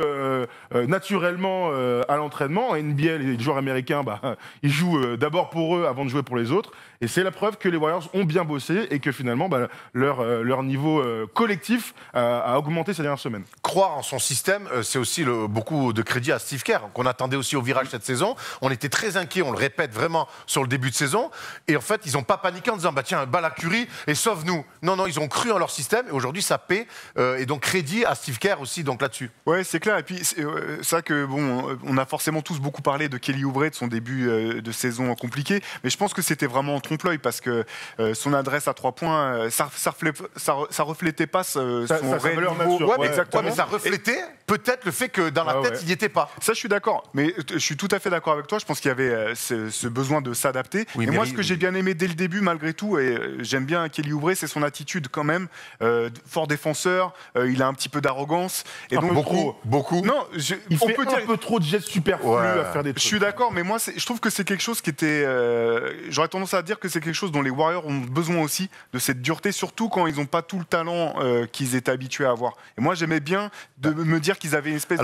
naturellement à l'entraînement. En NBA, les joueurs américains, ils jouent d'abord pour eux avant de jouer pour les autres. Et c'est la preuve que les Warriors ont bien bossé et que finalement, leur niveau collectif a augmenté ces dernières semaines. croire en son système, c'est aussi beaucoup de crédit à Steve Kerr, qu'on attendait aussi au virage cette saison. On était très inquiets, on le répète vraiment, sur le début de saison. Et en fait, ils n'ont pas paniqué en disant, bah tiens, balle à Curry et sauve-nous. Non, non, ils ont cru en leur système et aujourd'hui, ça paie. Et donc, crédit à Steve Kerr aussi, donc là-dessus. Ouais, c'est clair. Et puis, c'est ça que, bon, on a forcément tous beaucoup parlé de Kelly Oubre, de son début de saison compliqué. Mais je pense que c'était vraiment en trompe-l'œil parce que son adresse à 3 points, ça reflétait pas son réel niveau. Ouais, exactement. Ouais, mais ça reflétait peut-être le fait que dans la tête, il n'y était pas. Ça, je suis d'accord. Mais je suis tout à fait d'accord avec toi. Je pense qu'il y avait ce besoin de s'adapter. Oui, et moi, ce que j'ai bien aimé dès le début, malgré tout, et j'aime bien Kelly Oubre, c'est son attitude quand même. Fort défenseur, il a un petit peu d'arrogance. Et donc, beaucoup. Non, il fait un peu trop de gestes superflus à faire des trucs. Je suis d'accord, mais moi, je trouve que c'est quelque chose qui était... J'aurais tendance à dire que c'est quelque chose dont les Warriors ont besoin aussi, de cette dureté, surtout quand ils n'ont pas tout le talent qu'ils étaient habitués à avoir. Et moi, j'aimais bien de me dire qu'ils avaient une espèce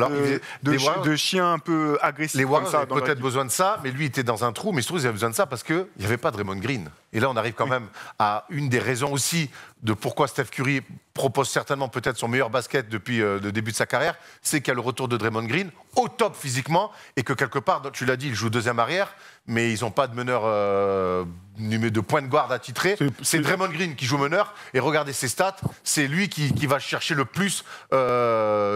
de chien un peu agressif. Les Warriors avaient peut-être besoin de ça, mais lui était dans un trou. Mais surtout, ils avaient besoin de ça parce qu'il n'y avait pas de Draymond Green. Et là, on arrive quand même à une des raisons aussi de pourquoi Steph Curry propose certainement peut-être son meilleur basket depuis le début de sa carrière, c'est qu'il y a le retour de Draymond Green au top physiquement et que quelque part, tu l'as dit, il joue deuxième arrière, mais ils n'ont pas de meneur de point de garde attitré. C'est Draymond Green qui joue meneur et regardez ses stats, c'est lui qui va chercher le plus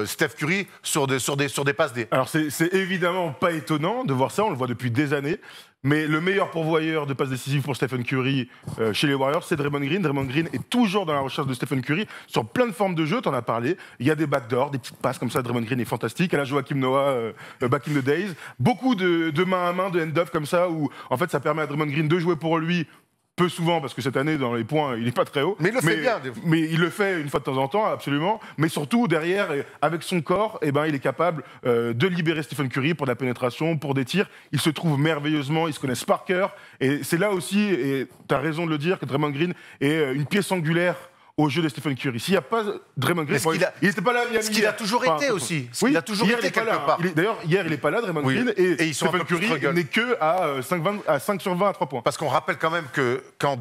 Steph Curry sur des passes D. Alors c'est évidemment pas étonnant de voir ça, on le voit depuis des années. Mais le meilleur pourvoyeur de passes décisives pour Stephen Curry chez les Warriors, c'est Draymond Green. Draymond Green est toujours dans la recherche de Stephen Curry sur plein de formes de jeu, t'en as parlé. Il y a des backdoors, des petites passes comme ça. Draymond Green est fantastique. Elle a Joakim Noah back in the days. Beaucoup de main à main, de hand-off comme ça, où en fait ça permet à Draymond Green de jouer pour lui. Peu souvent, parce que cette année, dans les points, il n'est pas très haut. Mais il le fait bien. Mais il le fait une fois de temps en temps, absolument. Mais surtout, derrière, avec son corps, il est capable de libérer Stephen Curry pour de la pénétration, pour des tirs. Il se trouve merveilleusement, ils se connaissent par cœur. Et c'est là aussi, et tu as raison de le dire, que Draymond Green est une pièce angulaire au jeu de Stephen Curry. S'il n'y a pas Draymond Green, il n'était pas là. Ce qu'il a toujours été aussi. Il a toujours été quelque part. D'ailleurs, hier, il n'est pas là, Draymond Green, et Stephen Curry n'est que à 5 sur 20 à 3 points. Parce qu'on rappelle quand même que quand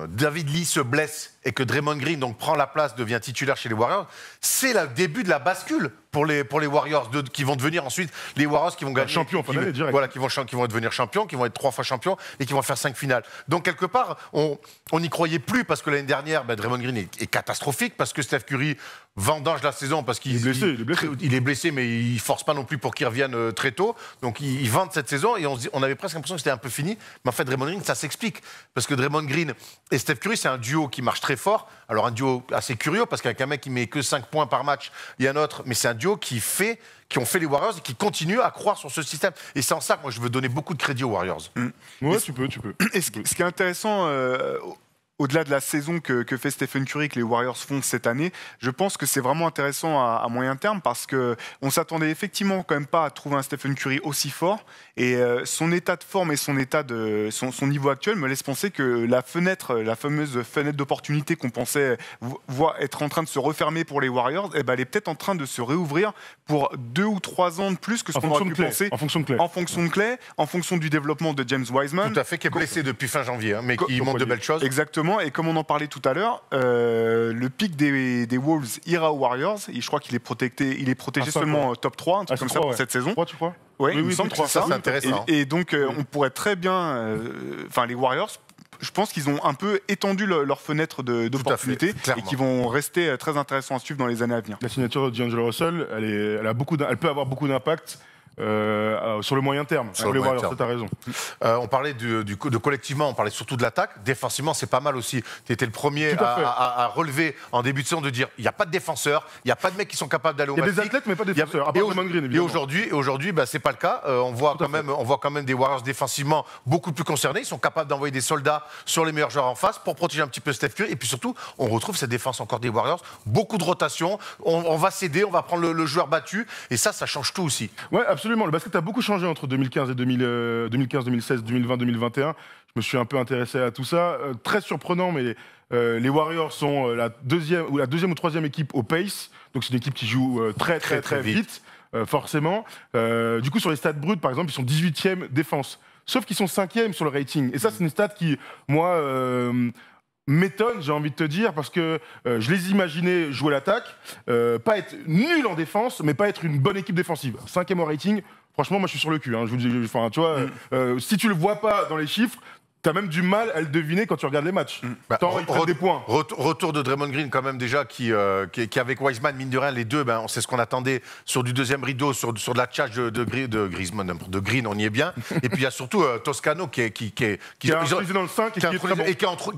David Lee se blesse et que Draymond Green donc, prend la place, devient titulaire chez les Warriors, c'est le début de la bascule pour les Warriors, qui vont devenir ensuite les Warriors qui vont gagner. Champions, direct. Voilà, qui vont devenir champions, qui vont être 3 fois champions et qui vont faire 5 finales. Donc quelque part, on n'y croyait plus parce que l'année dernière, Draymond Green est catastrophique, parce que Steph Curry vendange la saison parce qu'il est blessé, mais il force pas non plus pour qu'il revienne très tôt. Donc il vante cette saison et on avait presque l'impression que c'était un peu fini. Mais en fait, Draymond Green, ça s'explique. Parce que Draymond Green et Steph Curry, c'est un duo qui marche très fort. Alors un duo assez curieux, parce qu'avec un mec qui met que 5 points par match, il y a un autre, mais c'est un duo qui ont fait les Warriors et qui continuent à croire sur ce système. Et c'est en ça que moi je veux donner beaucoup de crédit aux Warriors. Ouais, tu peux. Et ce qui est intéressant... au-delà de la saison que fait Stephen Curry, que les Warriors font cette année, je pense que c'est vraiment intéressant à moyen terme parce qu'on s'attendait effectivement quand même pas à trouver un Stephen Curry aussi fort. Et son état de forme et son niveau actuel me laisse penser que la fameuse fenêtre d'opportunité qu'on pensait être en train de se refermer pour les Warriors, elle est peut-être en train de se réouvrir pour 2 ou 3 ans de plus que ce qu'on aurait pu penser. En fonction de Clay. En fonction du développement de James Wiseman. Tout à fait, qui est blessé depuis fin janvier, mais qui montre de belles choses. Exactement. Et comme on en parlait tout à l'heure, le pic des Wolves ira aux Warriors. Et je crois qu'il est protégé seulement top 3, un truc comme ça pour cette saison. 3, tu crois ? Oui, il me semble que c'est ça. C'est intéressant. Et donc, on pourrait très bien... les Warriors, je pense qu'ils ont un peu étendu leur fenêtre d'opportunité et qu'ils vont rester très intéressants à suivre dans les années à venir. La signature de D'Angelo Russell, elle peut avoir beaucoup d'impact. Sur le moyen terme, avec les Warriors, tu as raison. On parlait de collectivement, on parlait surtout de l'attaque. Défensivement, c'est pas mal aussi. Tu étais le premier à relever en début de saison de dire il n'y a pas de défenseurs, il n'y a pas de mecs qui sont capables d'aller au mastic. Il y a des athlètes, mais pas de défenseurs. À part Draymond Green, évidemment. Et aujourd'hui, c'est pas le cas. On voit quand même des Warriors défensivement beaucoup plus concernés. Ils sont capables d'envoyer des soldats sur les meilleurs joueurs en face pour protéger un petit peu Steph Curry. Et puis surtout, on retrouve cette défense encore des Warriors. Beaucoup de rotation. On va céder, on va prendre le joueur battu. Et ça change tout aussi. Ouais, absolument. Le basket a beaucoup changé entre 2015 et 2016, 2020, 2021. Je me suis un peu intéressé à tout ça. Très surprenant, mais les Warriors sont la deuxième ou troisième équipe au pace. Donc c'est une équipe qui joue très vite, forcément. Du coup, sur les stats bruts, par exemple, ils sont 18e défense. Sauf qu'ils sont 5e sur le rating. Et ça, c'est une stat qui, moi... m'étonne, j'ai envie de te dire, parce que je les imaginais jouer l'attaque, pas être nul en défense, mais pas être une bonne équipe défensive. 5e au rating, franchement, moi je suis sur le cul. Hein, je vous dis, enfin, tu vois, si tu le vois pas dans les chiffres, t'as même du mal à le deviner quand tu regardes les matchs. Tant il prend des points. Retour de Draymond Green quand même déjà, qui avec Wiseman, mine de rien, les deux, ben, c'est ce qu'on attendait sur du deuxième rideau, sur de la tchatch de Griezmann, de Green, on y est bien. Et puis il y a surtout Toscano qui a introduit dans le 5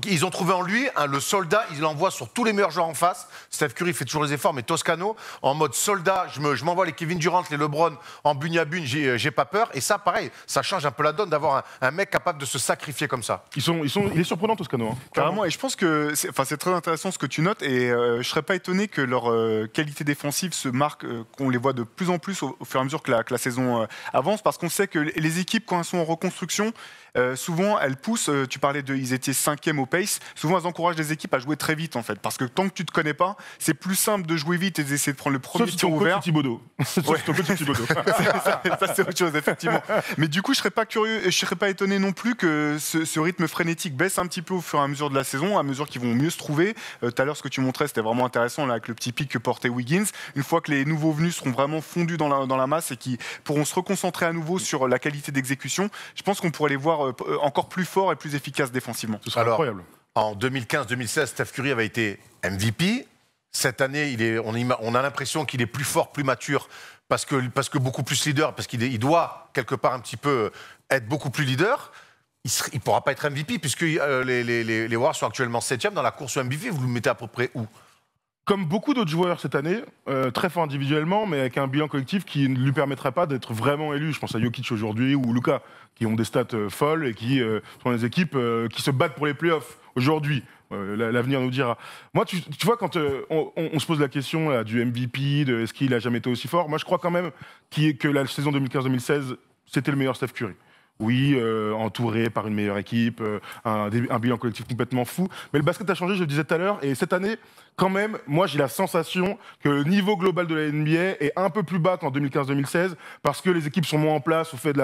ils ont trouvé en lui le soldat, il l'envoie sur tous les meilleurs joueurs en face. Steph Curry fait toujours les efforts, mais Toscano, en mode soldat, je m'envoie les Kevin Durant, les LeBron en bune à bune, j'ai pas peur. Et ça, pareil, ça change un peu la donne d'avoir un mec capable de se sacrifier comme ça. Il est surprenant, Toscano. Hein. Carrément, et je pense que c'est très intéressant ce que tu notes, et je serais pas étonné que leur qualité défensive se marque, qu'on les voit de plus en plus au fur et à mesure que la saison avance, parce qu'on sait que les équipes, quand elles sont en reconstruction, souvent elles poussent, tu parlais ils étaient 5e au pace, souvent elles encouragent les équipes à jouer très vite en fait, parce que tant que tu te connais pas, c'est plus simple de jouer vite et d'essayer de prendre le premier tir ouvert. Sauf Thibodeau. Ça c'est autre chose effectivement. Mais du coup je serais pas étonné non plus que ce rythme frénétique baisse un petit peu au fur et à mesure de la saison, à mesure qu'ils vont mieux se trouver. Tout à l'heure ce que tu montrais c'était vraiment intéressant là, avec le petit pic que portait Wiggins. Une fois que les nouveaux venus seront vraiment fondus dans la masse et qui pourront se reconcentrer à nouveau sur la qualité d'exécution, je pense qu'on pourrait les voir encore plus forts et plus efficaces défensivement. Ce serait incroyable. En 2015-2016, Steph Curry avait été MVP. Cette année, on a l'impression qu'il est plus fort, plus mature, parce que beaucoup plus leader, parce qu'il doit quelque part un petit peu être beaucoup plus leader. Il ne pourra pas être MVP, puisque les Warriors sont actuellement 7e dans la course au MVP. Vous le mettez à peu près où ? Comme beaucoup d'autres joueurs cette année, très forts individuellement, mais avec un bilan collectif qui ne lui permettrait pas d'être vraiment élu. Je pense à Jokic aujourd'hui ou Luka, qui ont des stats folles et qui sont des équipes qui se battent pour les playoffs aujourd'hui. L'avenir nous dira. Moi, tu vois, quand on se pose la question là, du MVP, de est-ce qu'il a jamais été aussi fort, moi je crois quand même que la saison 2015-2016, c'était le meilleur Steph Curry. Oui, entouré par une meilleure équipe, un bilan collectif complètement fou. Mais le basket a changé, je le disais tout à l'heure, et cette année, quand même, moi j'ai la sensation que le niveau global de la NBA est un peu plus bas qu'en 2015-2016, parce que les équipes sont moins en place au fait de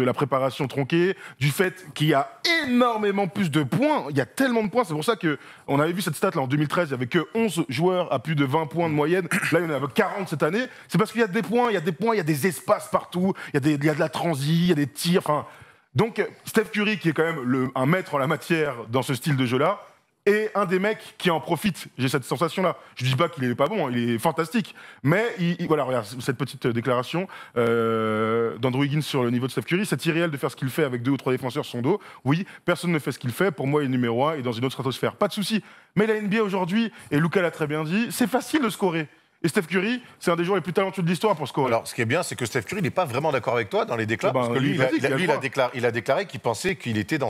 la préparation tronquée, du fait qu'il y a énormément plus de points, il y a tellement de points, c'est pour ça qu'on avait vu cette stat là en 2013, il n'y avait que 11 joueurs à plus de 20 points de moyenne, là il y en a 40 cette année, c'est parce qu'il y a des points, il y a des espaces partout, il y a de la transi, il y a des tirs, enfin... Donc Steph Curry, qui est quand même un maître en la matière dans ce style de jeu-là, est un des mecs qui en profite. J'ai cette sensation-là. Je dis pas qu'il est pas bon, hein, il est fantastique. Mais voilà, regarde cette petite déclaration d'Andrew Wiggins sur le niveau de Steph Curry. C'est irréel de faire ce qu'il fait avec 2 ou 3 défenseurs sur son dos. Oui, personne ne fait ce qu'il fait. Pour moi, il est numéro 1 et dans une autre stratosphère. Pas de souci. Mais la NBA aujourd'hui, et Luka l'a très bien dit, c'est facile de scorer. Et Steph Curry, c'est un des joueurs les plus talentueux de l'histoire pour scorer. Alors, ce qui est bien, c'est que Steph Curry n'est pas vraiment d'accord avec toi dans les déclats, parce que lui, il a déclaré qu'il pensait qu'il était dans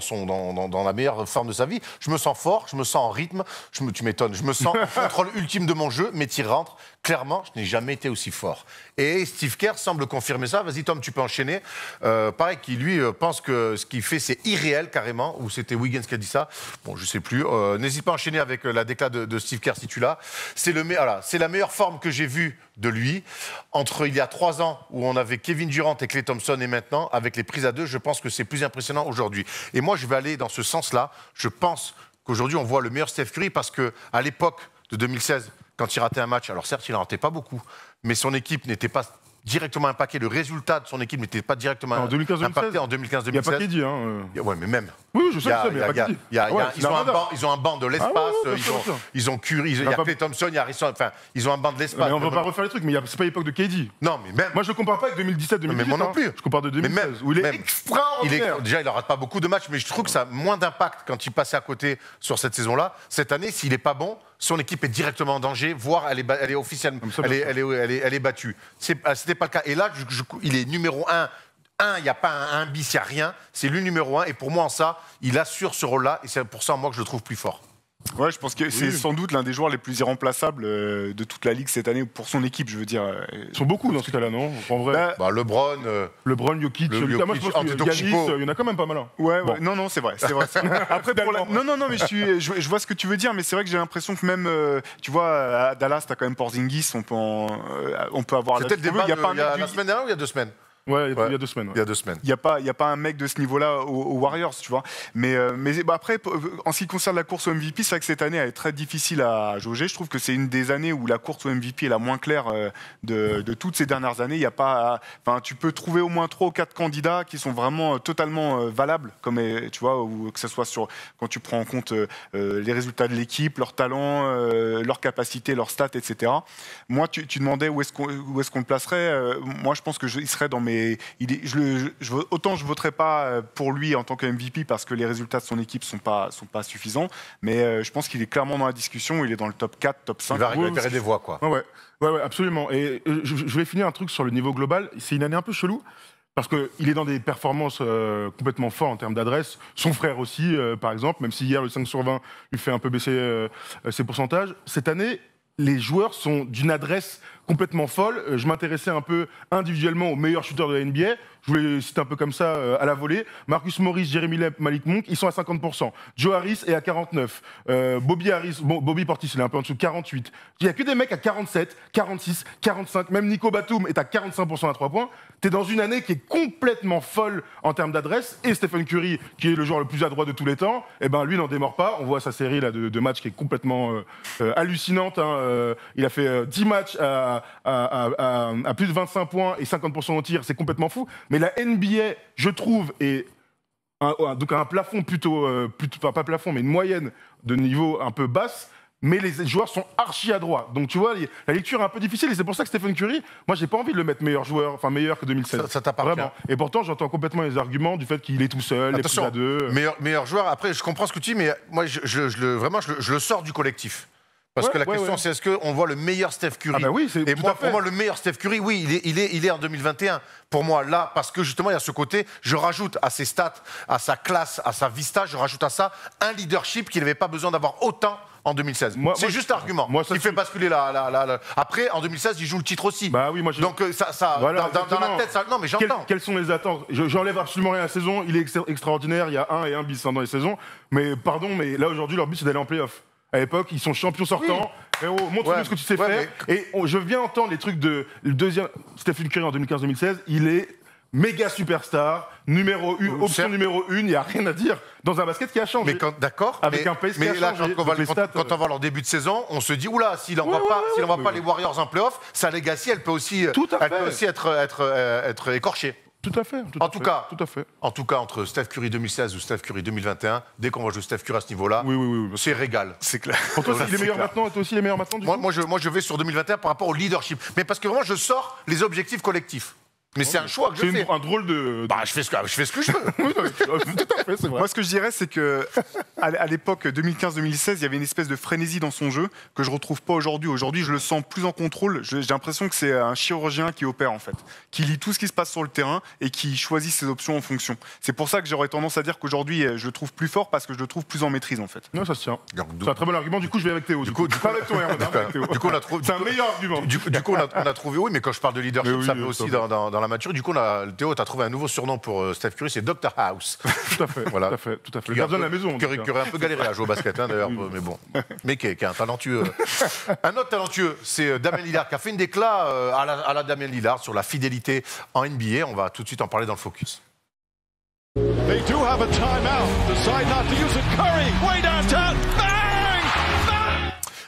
la meilleure forme de sa vie. Je me sens fort, je me sens en rythme, tu m'étonnes, je me sens en contrôle ultime de mon jeu, mes tirs rentrent. Clairement, je n'ai jamais été aussi fort. Et Steve Kerr semble confirmer ça. Vas-y, Tom, tu peux enchaîner. Pareil, qui lui pense que ce qu'il fait, c'est irréel carrément, ou c'était Wiggins qui a dit ça. Bon, je ne sais plus. N'hésite pas à enchaîner avec la déclat de Steve Kerr si tu l'as. C'est la meilleure forme que j'ai vue de lui. Entre il y a 3 ans, où on avait Kevin Durant et Klay Thompson, et maintenant, avec les prises à 2, je pense que c'est plus impressionnant aujourd'hui. Et moi, je vais aller dans ce sens-là. Je pense qu'aujourd'hui, on voit le meilleur Steph Curry, parce qu'à l'époque de 2016, quand il ratait un match, alors certes, il n'en ratait pas beaucoup, mais son équipe n'était pas directement impactée, le résultat de son équipe n'était pas directement impacté en 2015-2016. Il n'y a pas Kedi, hein. Ouais, mais même. Oui, je sais, mais il n'y a pas Kedi. Ils ont un banc de l'espace, ils ont Curry, il y a Klay Thompson, il y a Harrison, enfin, ils ont un banc de l'espace. Mais on ne va pas refaire les trucs, mais c'est pas l'époque de Kedi. Non, mais même. Moi, je ne compare pas avec 2017-2018. Mais moi non plus. Je compare de 2016, où il est extraordinaire. Déjà, il ne rate pas beaucoup de matchs, mais je trouve que ça a moins d'impact quand il passait à côté sur cette saison-là. Cette année, s'il n'est pas bon, son équipe est directement en danger, voire elle est officiellement, elle est battue. C'était pas le cas. Et là, il est numéro 1. Il n'y a pas un bis, il n'y a rien. C'est le numéro 1. Et pour moi, en ça, il assure ce rôle-là. Et c'est pour ça, moi, que je le trouve plus fort. Ouais, je pense que c'est sans doute l'un des joueurs les plus irremplaçables de toute la ligue cette année, pour son équipe, je veux dire. Ils sont beaucoup dans ce cas-là, non? En vrai. LeBron, Jokic, moi je pense que Giannis, il y en a quand même pas mal. Hein. Ouais, bon. Non, c'est vrai. Après, non, mais je vois ce que tu veux dire, mais c'est vrai que j'ai l'impression que même, tu vois, à Dallas, t'as quand même Porzingis, on peut avoir. C'était le débat il y a la semaine dernière ou il y a 2 semaines? Ouais, il y a 2 semaines. Ouais. Il y a 2 semaines. Il n'y a pas un mec de ce niveau-là aux Warriors, tu vois. Mais après, en ce qui concerne la course au MVP, c'est vrai que cette année, elle est très difficile à jauger. Je trouve que c'est une des années où la course au MVP est la moins claire de toutes ces dernières années. Il y a pas, tu peux trouver au moins 3 ou 4 candidats qui sont vraiment totalement valables, comme tu vois, ou que ce soit quand tu prends en compte les résultats de l'équipe, leur talent, leur capacité, leurs stats, etc. Moi, tu demandais où est-ce qu'on le placerait. Moi, je pense qu'il serait dans mes... Autant je ne voterai pas pour lui en tant que MVP parce que les résultats de son équipe sont pas suffisants, mais je pense qu'il est clairement dans la discussion, il est dans le top 4, top 5. Il va récupérer des voix, quoi. Ouais, absolument. Et je vais finir un truc sur le niveau global. C'est une année un peu chelou, parce qu'il est dans des performances complètement fortes en termes d'adresse. Son frère aussi, par exemple, même si hier le 5 sur 20 lui fait un peu baisser ses pourcentages. Cette année, les joueurs sont d'une adresse complètement folle. Je m'intéressais un peu individuellement aux meilleurs shooters de la NBA. Je voulais les citer un peu comme ça à la volée. Marcus Morris, Jeremy Lamb, Malik Monk, ils sont à 50%. Joe Harris est à 49%. Bobby Portis, il est un peu en dessous, 48%. Il n'y a que des mecs à 47, 46, 45. Même Nico Batum est à 45% à 3 points. T'es dans une année qui est complètement folle en termes d'adresse. Et Stephen Curry, qui est le joueur le plus adroit de tous les temps, lui n'en démord pas. On voit sa série là, de matchs qui est complètement hallucinante. Hein. Il a fait 10 matchs à plus de 25 points et 50% au tir. C'est complètement fou. Mais la NBA, je trouve, est donc un plafond plutôt pas plafond, mais une moyenne de niveau un peu basse. Mais les joueurs sont archi adroits. Donc tu vois, la lecture est un peu difficile et c'est pour ça que Stephen Curry, moi j'ai pas envie de le mettre meilleur que 2016. Ça t'appartient. Vraiment. Et pourtant j'entends complètement les arguments du fait qu'il est tout seul, les plus à deux. Meilleur joueur, après je comprends ce que tu dis, mais moi je le sors du collectif. Parce que la question, c'est est-ce qu'on voit le meilleur Steph Curry? Et moi, pour moi, le meilleur Steph Curry, oui, il est en 2021. Pour moi, là, parce que justement, il y a ce côté, je rajoute à ses stats, à sa classe, à sa vista, je rajoute à ça un leadership qu'il n'avait pas besoin d'avoir autant en 2016. C'est juste l'argument qui fait basculer la... Après, en 2016, il joue le titre aussi. Bah oui, donc voilà, dans la tête, ça... Non, mais j'entends. Quelles sont les attentes? J'enlève absolument rien à la saison. Il est extraordinaire. Il y a 1 et 1 bis dans les saisons. Mais pardon, mais là, aujourd'hui, leur but, c'est d'aller en play-off. À l'époque, ils sont champions sortants. Oui. Montre-nous ce que tu sais faire. Et je viens entendre les trucs de le deuxième Stephen Curry en 2015-2016. Il est méga superstar, option numéro 1. Il n'y a rien à dire dans un basket qui a changé. D'accord. Avec un pace qui a changé. Quand on va leur début de saison, on se dit oula, s'il n'envoie pas les Warriors en play-off, sa legacy, elle peut aussi être écorchée. Tout à fait. En tout cas, entre Steph Curry 2016 ou Steph Curry 2021, dès qu'on va jouer Steph Curry à ce niveau-là, c'est régal. C'est clair. Pour toi, il est meilleur maintenant, et toi aussi, il est meilleur maintenant, du coup moi, je vais sur 2021 par rapport au leadership. Mais parce que vraiment, je sors les objectifs collectifs. Mais c'est un choix que je fais. C'est un drôle de... je fais ce que je veux. Tout à fait, c'est vrai. Moi, ce que je dirais, c'est que à l'époque 2015-2016, il y avait une espèce de frénésie dans son jeu que je retrouve pas aujourd'hui. Aujourd'hui, je le sens plus en contrôle. J'ai l'impression que c'est un chirurgien qui opère, en fait, qui lit tout ce qui se passe sur le terrain et qui choisit ses options en fonction. C'est pour ça que j'aurais tendance à dire qu'aujourd'hui, je le trouve plus fort parce que je le trouve plus en maîtrise, en fait. Non, ça se tient. C'est un très bon argument. Du coup, je vais avec Théo. Du coup, pas avec toi, Du coup, on a trouvé. C'est un meilleur argument. Du coup, on a trouvé. Oui, mais quand je parle de leadership, ça peut aussi dans la maturité. Du coup, Théo, tu as trouvé un nouveau surnom pour Steph Curry, c'est Dr House. Tout à fait. Voilà. Tout à fait. Le gardien de la maison. Qui aurait un peu galéré à jouer au basket, d'ailleurs, mais bon. Mais qui est un talentueux. Un autre talentueux, c'est Damian Lillard, qui a fait une déclat à la Damian Lillard sur la fidélité en NBA. On va tout de suite en parler dans le Focus. They do have a timeout. Decide not to use it. Curry, way downtown.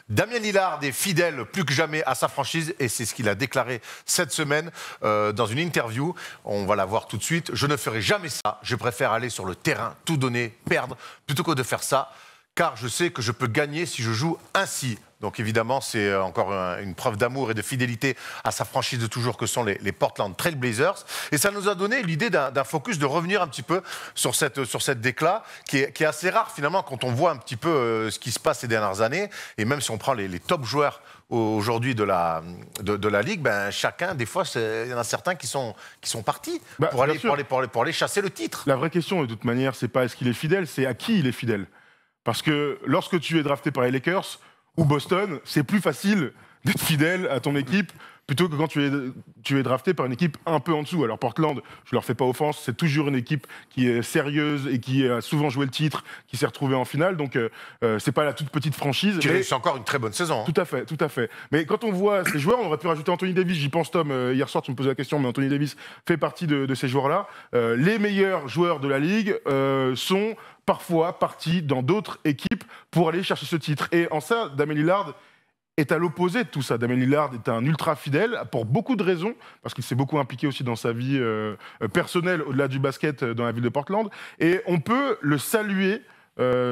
Damian Lillard est fidèle plus que jamais à sa franchise et c'est ce qu'il a déclaré cette semaine dans une interview. On va la voir tout de suite. Je ne ferai jamais ça. Je préfère aller sur le terrain, tout donner, perdre, plutôt que de faire ça, car je sais que je peux gagner si je joue ainsi. Donc évidemment, c'est encore une preuve d'amour et de fidélité à sa franchise de toujours que sont les Portland Trail Blazers. Et ça nous a donné l'idée d'un focus, de revenir un petit peu sur cette déclat qui est assez rare finalement quand on voit un petit peu ce qui se passe ces dernières années. Et même si on prend les top joueurs aujourd'hui de la Ligue, chacun, des fois, il y en a certains qui sont partis pour aller chasser le titre. La vraie question, de toute manière, c'est pas est-ce qu'il est fidèle, c'est à qui il est fidèle. Parce que lorsque tu es drafté par les Lakers ou Boston, c'est plus facile d'être fidèle à ton équipe plutôt que quand tu es drafté par une équipe un peu en dessous. Alors Portland, je leur fais pas offense, c'est toujours une équipe qui est sérieuse et qui a souvent joué le titre, qui s'est retrouvée en finale, donc c'est pas la toute petite franchise. C'est encore une très bonne saison. Tout à fait, tout à fait. Mais quand on voit ces joueurs, on aurait pu rajouter Anthony Davis, j'y pense Tom, hier soir tu me posais la question, mais Anthony Davis fait partie de ces joueurs-là. Les meilleurs joueurs de la Ligue sont parfois partis dans d'autres équipes pour aller chercher ce titre. Et en ça, Damian Lillard est à l'opposé de tout ça. Damian Lillard est un ultra fidèle pour beaucoup de raisons, parce qu'il s'est beaucoup impliqué aussi dans sa vie personnelle, au-delà du basket, dans la ville de Portland. Et on peut le saluer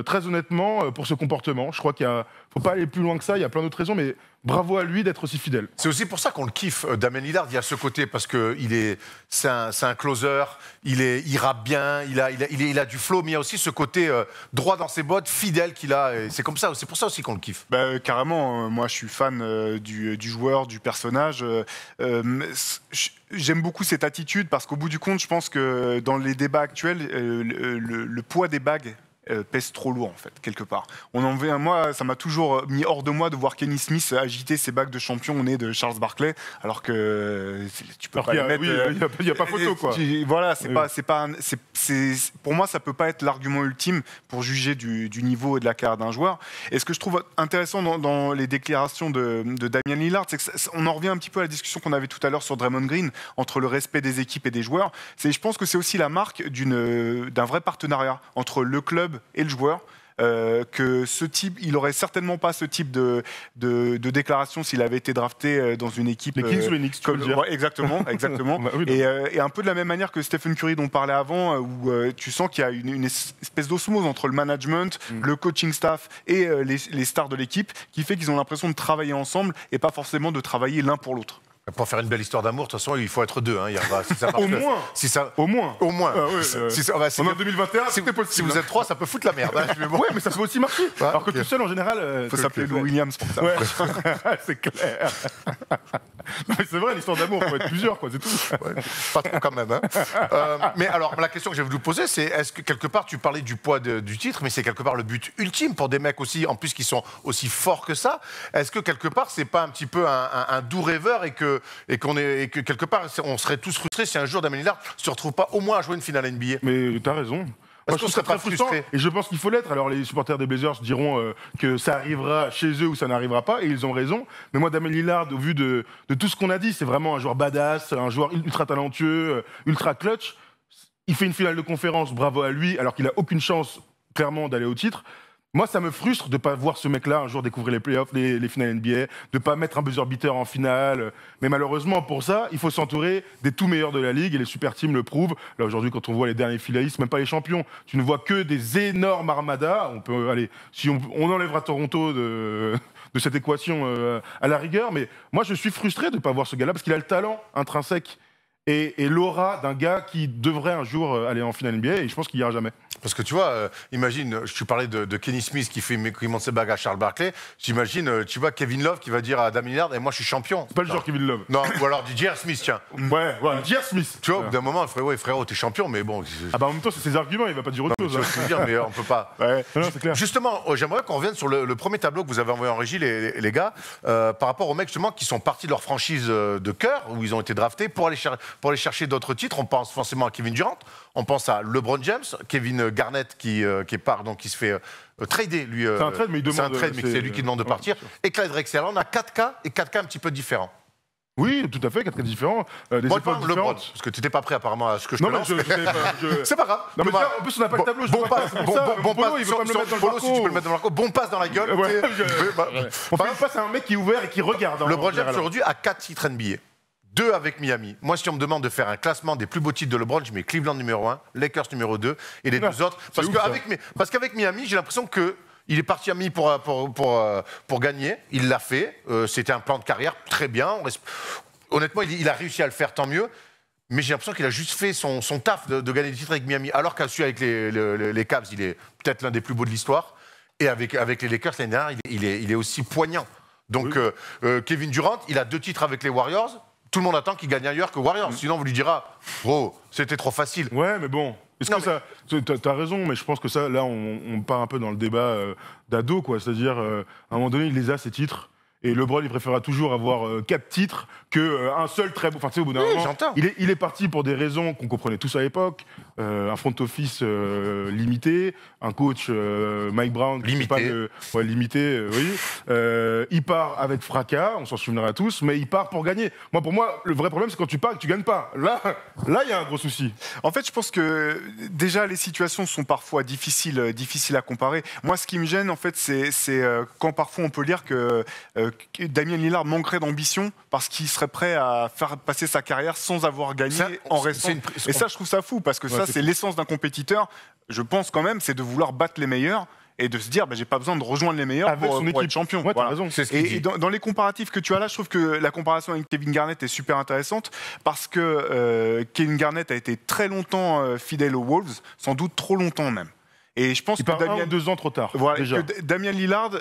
très honnêtement pour ce comportement. Je crois qu'il ne faut pas aller plus loin que ça, il y a plein d'autres raisons, mais bravo à lui d'être aussi fidèle. C'est aussi pour ça qu'on le kiffe, Damian Lillard. Il y a ce côté, parce c'est un closer, il rappe bien, il a du flow, mais il y a aussi ce côté droit dans ses bottes, fidèle qu'il a. Et c'est comme ça, c'est pour ça aussi qu'on le kiffe. Carrément, moi je suis fan du joueur, du personnage. J'aime beaucoup cette attitude parce qu'au bout du compte, je pense que dans les débats actuels, le poids des bagues pèse trop lourd en fait quelque part. Moi, ça m'a toujours mis hors de moi de voir Kenny Smith agiter ses bagues de champion au nez de Charles Barkley, alors que tu peux pas les mettre. Il n'y a pas photo quoi. Voilà, pour moi, ça peut pas être l'argument ultime pour juger du niveau et de la carrière d'un joueur. Et ce que je trouve intéressant dans les déclarations de Damian Lillard, c'est qu'on en revient un petit peu à la discussion qu'on avait tout à l'heure sur Draymond Green entre le respect des équipes et des joueurs. Je pense que c'est aussi la marque d'un vrai partenariat entre le club et le joueur. Que ce type, il aurait certainement pas ce type de déclaration s'il avait été drafté dans une équipe. Les Kings ou les Knicks, tu veux dire. Ouais, exactement. Bah, oui, et un peu de la même manière que Stephen Curry dont on parlait avant, où tu sens qu'il y a une espèce d'osmose entre le management, le coaching staff et les stars de l'équipe, qui fait qu'ils ont l'impression de travailler ensemble et pas forcément de travailler l'un pour l'autre. Pour faire une belle histoire d'amour, de toute façon, il faut être deux. Hein, Au moins. Au moins. Ah, oui, on est en 2021, c'est possible. Si vous êtes trois, ça peut foutre la merde. Hein, ouais, mais ça peut aussi marcher. Alors que tout seul, en général... Il faut s'appeler Lou Williams pour ça. Ouais. C'est clair. Non, mais c'est vrai, l'histoire d'amour, il faut être plusieurs, quoi, c'est tout. Ouais, pas trop quand même. Hein. Mais alors, la question que je vais vous poser, c'est est-ce que quelque part, tu parlais du poids du titre, mais c'est quelque part le but ultime pour des mecs aussi, en plus qui sont aussi forts que ça. Est-ce que quelque part, c'est pas un petit peu un doux rêveur et que quelque part, on serait tous frustrés si un jour Damian Lillard se retrouve pas au moins à jouer une finale NBA? Mais t'as raison. Moi, je trouve ça très frustrant et je pense qu'il faut l'être. Alors les supporters des Blazers diront que ça arrivera chez eux ou ça n'arrivera pas et ils ont raison. Mais moi, Damian Lillard, au vu de tout ce qu'on a dit, c'est vraiment un joueur badass, un joueur ultra talentueux, ultra clutch. Il fait une finale de conférence, bravo à lui, alors qu'il a aucune chance clairement d'aller au titre. Moi, ça me frustre de ne pas voir ce mec-là un jour découvrir les playoffs, les finales NBA, de ne pas mettre un buzzer beater en finale. Mais malheureusement, pour ça, il faut s'entourer des tout meilleurs de la Ligue et les super teams le prouvent. Là, aujourd'hui, quand on voit les derniers finalistes, même pas les champions, tu ne vois que des énormes armadas. On peut aller, si on enlèvera Toronto de cette équation à la rigueur. Mais moi, je suis frustré de ne pas voir ce gars-là parce qu'il a le talent intrinsèque et l'aura d'un gars qui devrait un jour aller en finale NBA et je pense qu'il n'ira jamais. Parce que tu vois, imagine, tu parlais de Kenny Smith qui monte ses bagues à Charles Barkley. J'imagine, tu vois, Kevin Love qui va dire à Damian Lillard, moi je suis champion. C'est pas le genre Kevin Love. Non, ou alors J.R. Smith, tiens. Ouais, J.R. Smith. Tu vois, d'un moment, il ferait, ouais, frérot, t'es champion, mais bon. Ah bah en même temps, c'est ses arguments, il va pas dire autre chose. Tu vois ce que je veux dire, mais on peut pas. Ouais, non, c'est clair. Justement, j'aimerais qu'on revienne sur le premier tableau que vous avez envoyé en régie, les gars, par rapport aux mecs justement qui sont partis de leur franchise de cœur, où ils ont été draftés, pour aller chercher d'autres titres. On pense forcément à Kevin Durant, on pense à LeBron James, Kevin Garnett qui part, donc qui se fait trader, lui. C'est un trade, mais il demande. C'est un trade, mais c'est lui qui demande de partir. Et Clyde Drexler, on a 4 cas, et 4 cas un petit peu différents. Oui, tout à fait, 4 cas différents. Des Moi, époques LeBron, différentes. parce que tu n'étais pas prêt apparemment à ce que je te lance. Non, mais c'est pas grave. Non, mais en plus, on n'a pas le tableau. Bon passe, Polo, il veut pas me le mettre dans le Polo, si tu peux le mettre dans le marco. Bon passe dans la gueule. On fait une passe à un mec qui est ouvert et qui regarde. LeBron James aujourd'hui a 4 titres NBA. 2 avec Miami. Moi, si on me demande de faire un classement des plus beaux titres de LeBron, je mets Cleveland numéro 1, Lakers numéro 2 et les 2 autres. Parce qu'avec Miami, j'ai l'impression qu'il est parti à Miami pour gagner. Il l'a fait. C'était un plan de carrière très bien. Honnêtement, il a réussi à le faire, tant mieux. Mais j'ai l'impression qu'il a juste fait son taf de gagner des titres avec Miami. Alors qu'à celui avec les Cavs, il est peut-être l'un des plus beaux de l'histoire. Et avec les Lakers, l'année dernière, il est aussi poignant. Donc, Kevin Durant, il a 2 titres avec les Warriors. Tout le monde attend qu'il gagne ailleurs que Warriors. Sinon, on vous lui dira, bro, c'était trop facile. Ouais, mais bon. T'as raison, mais je pense que ça, là, on part un peu dans le débat d'ado, quoi. C'est-à-dire, à un moment donné, il les a, ces titres. Et LeBron, il préférera toujours avoir 4 titres qu'un seul très beau. Enfin, tu sais, au bout d'un moment, il est parti pour des raisons qu'on comprenait tous à l'époque. Un front office limité, un coach Mike Brown limité. Limité, oui. Il part avec fracas, on s'en souviendra tous, mais il part pour gagner. Pour moi, le vrai problème, c'est quand tu pars et que tu gagnes pas. Là, il y a un gros souci. En fait, je pense que déjà les situations sont parfois difficiles à comparer. Moi, ce qui me gêne, en fait, c'est quand parfois on peut lire que Damian Lillard manquerait d'ambition parce qu'il serait prêt à faire passer sa carrière sans avoir gagné en restant. Et ça, je trouve ça fou parce que ça, c'est l'essence d'un compétiteur. Je pense quand même, c'est de vouloir battre les meilleurs et de se dire, j'ai pas besoin de rejoindre les meilleurs pour être champion. Ouais, t'as raison. Et dans les comparatifs que tu as là, je trouve que la comparaison avec Kevin Garnett est super intéressante parce que Kevin Garnett a été très longtemps fidèle aux Wolves, sans doute trop longtemps même. Et je pense que 2 ans trop tard. Voilà, déjà. Que Damian Lillard,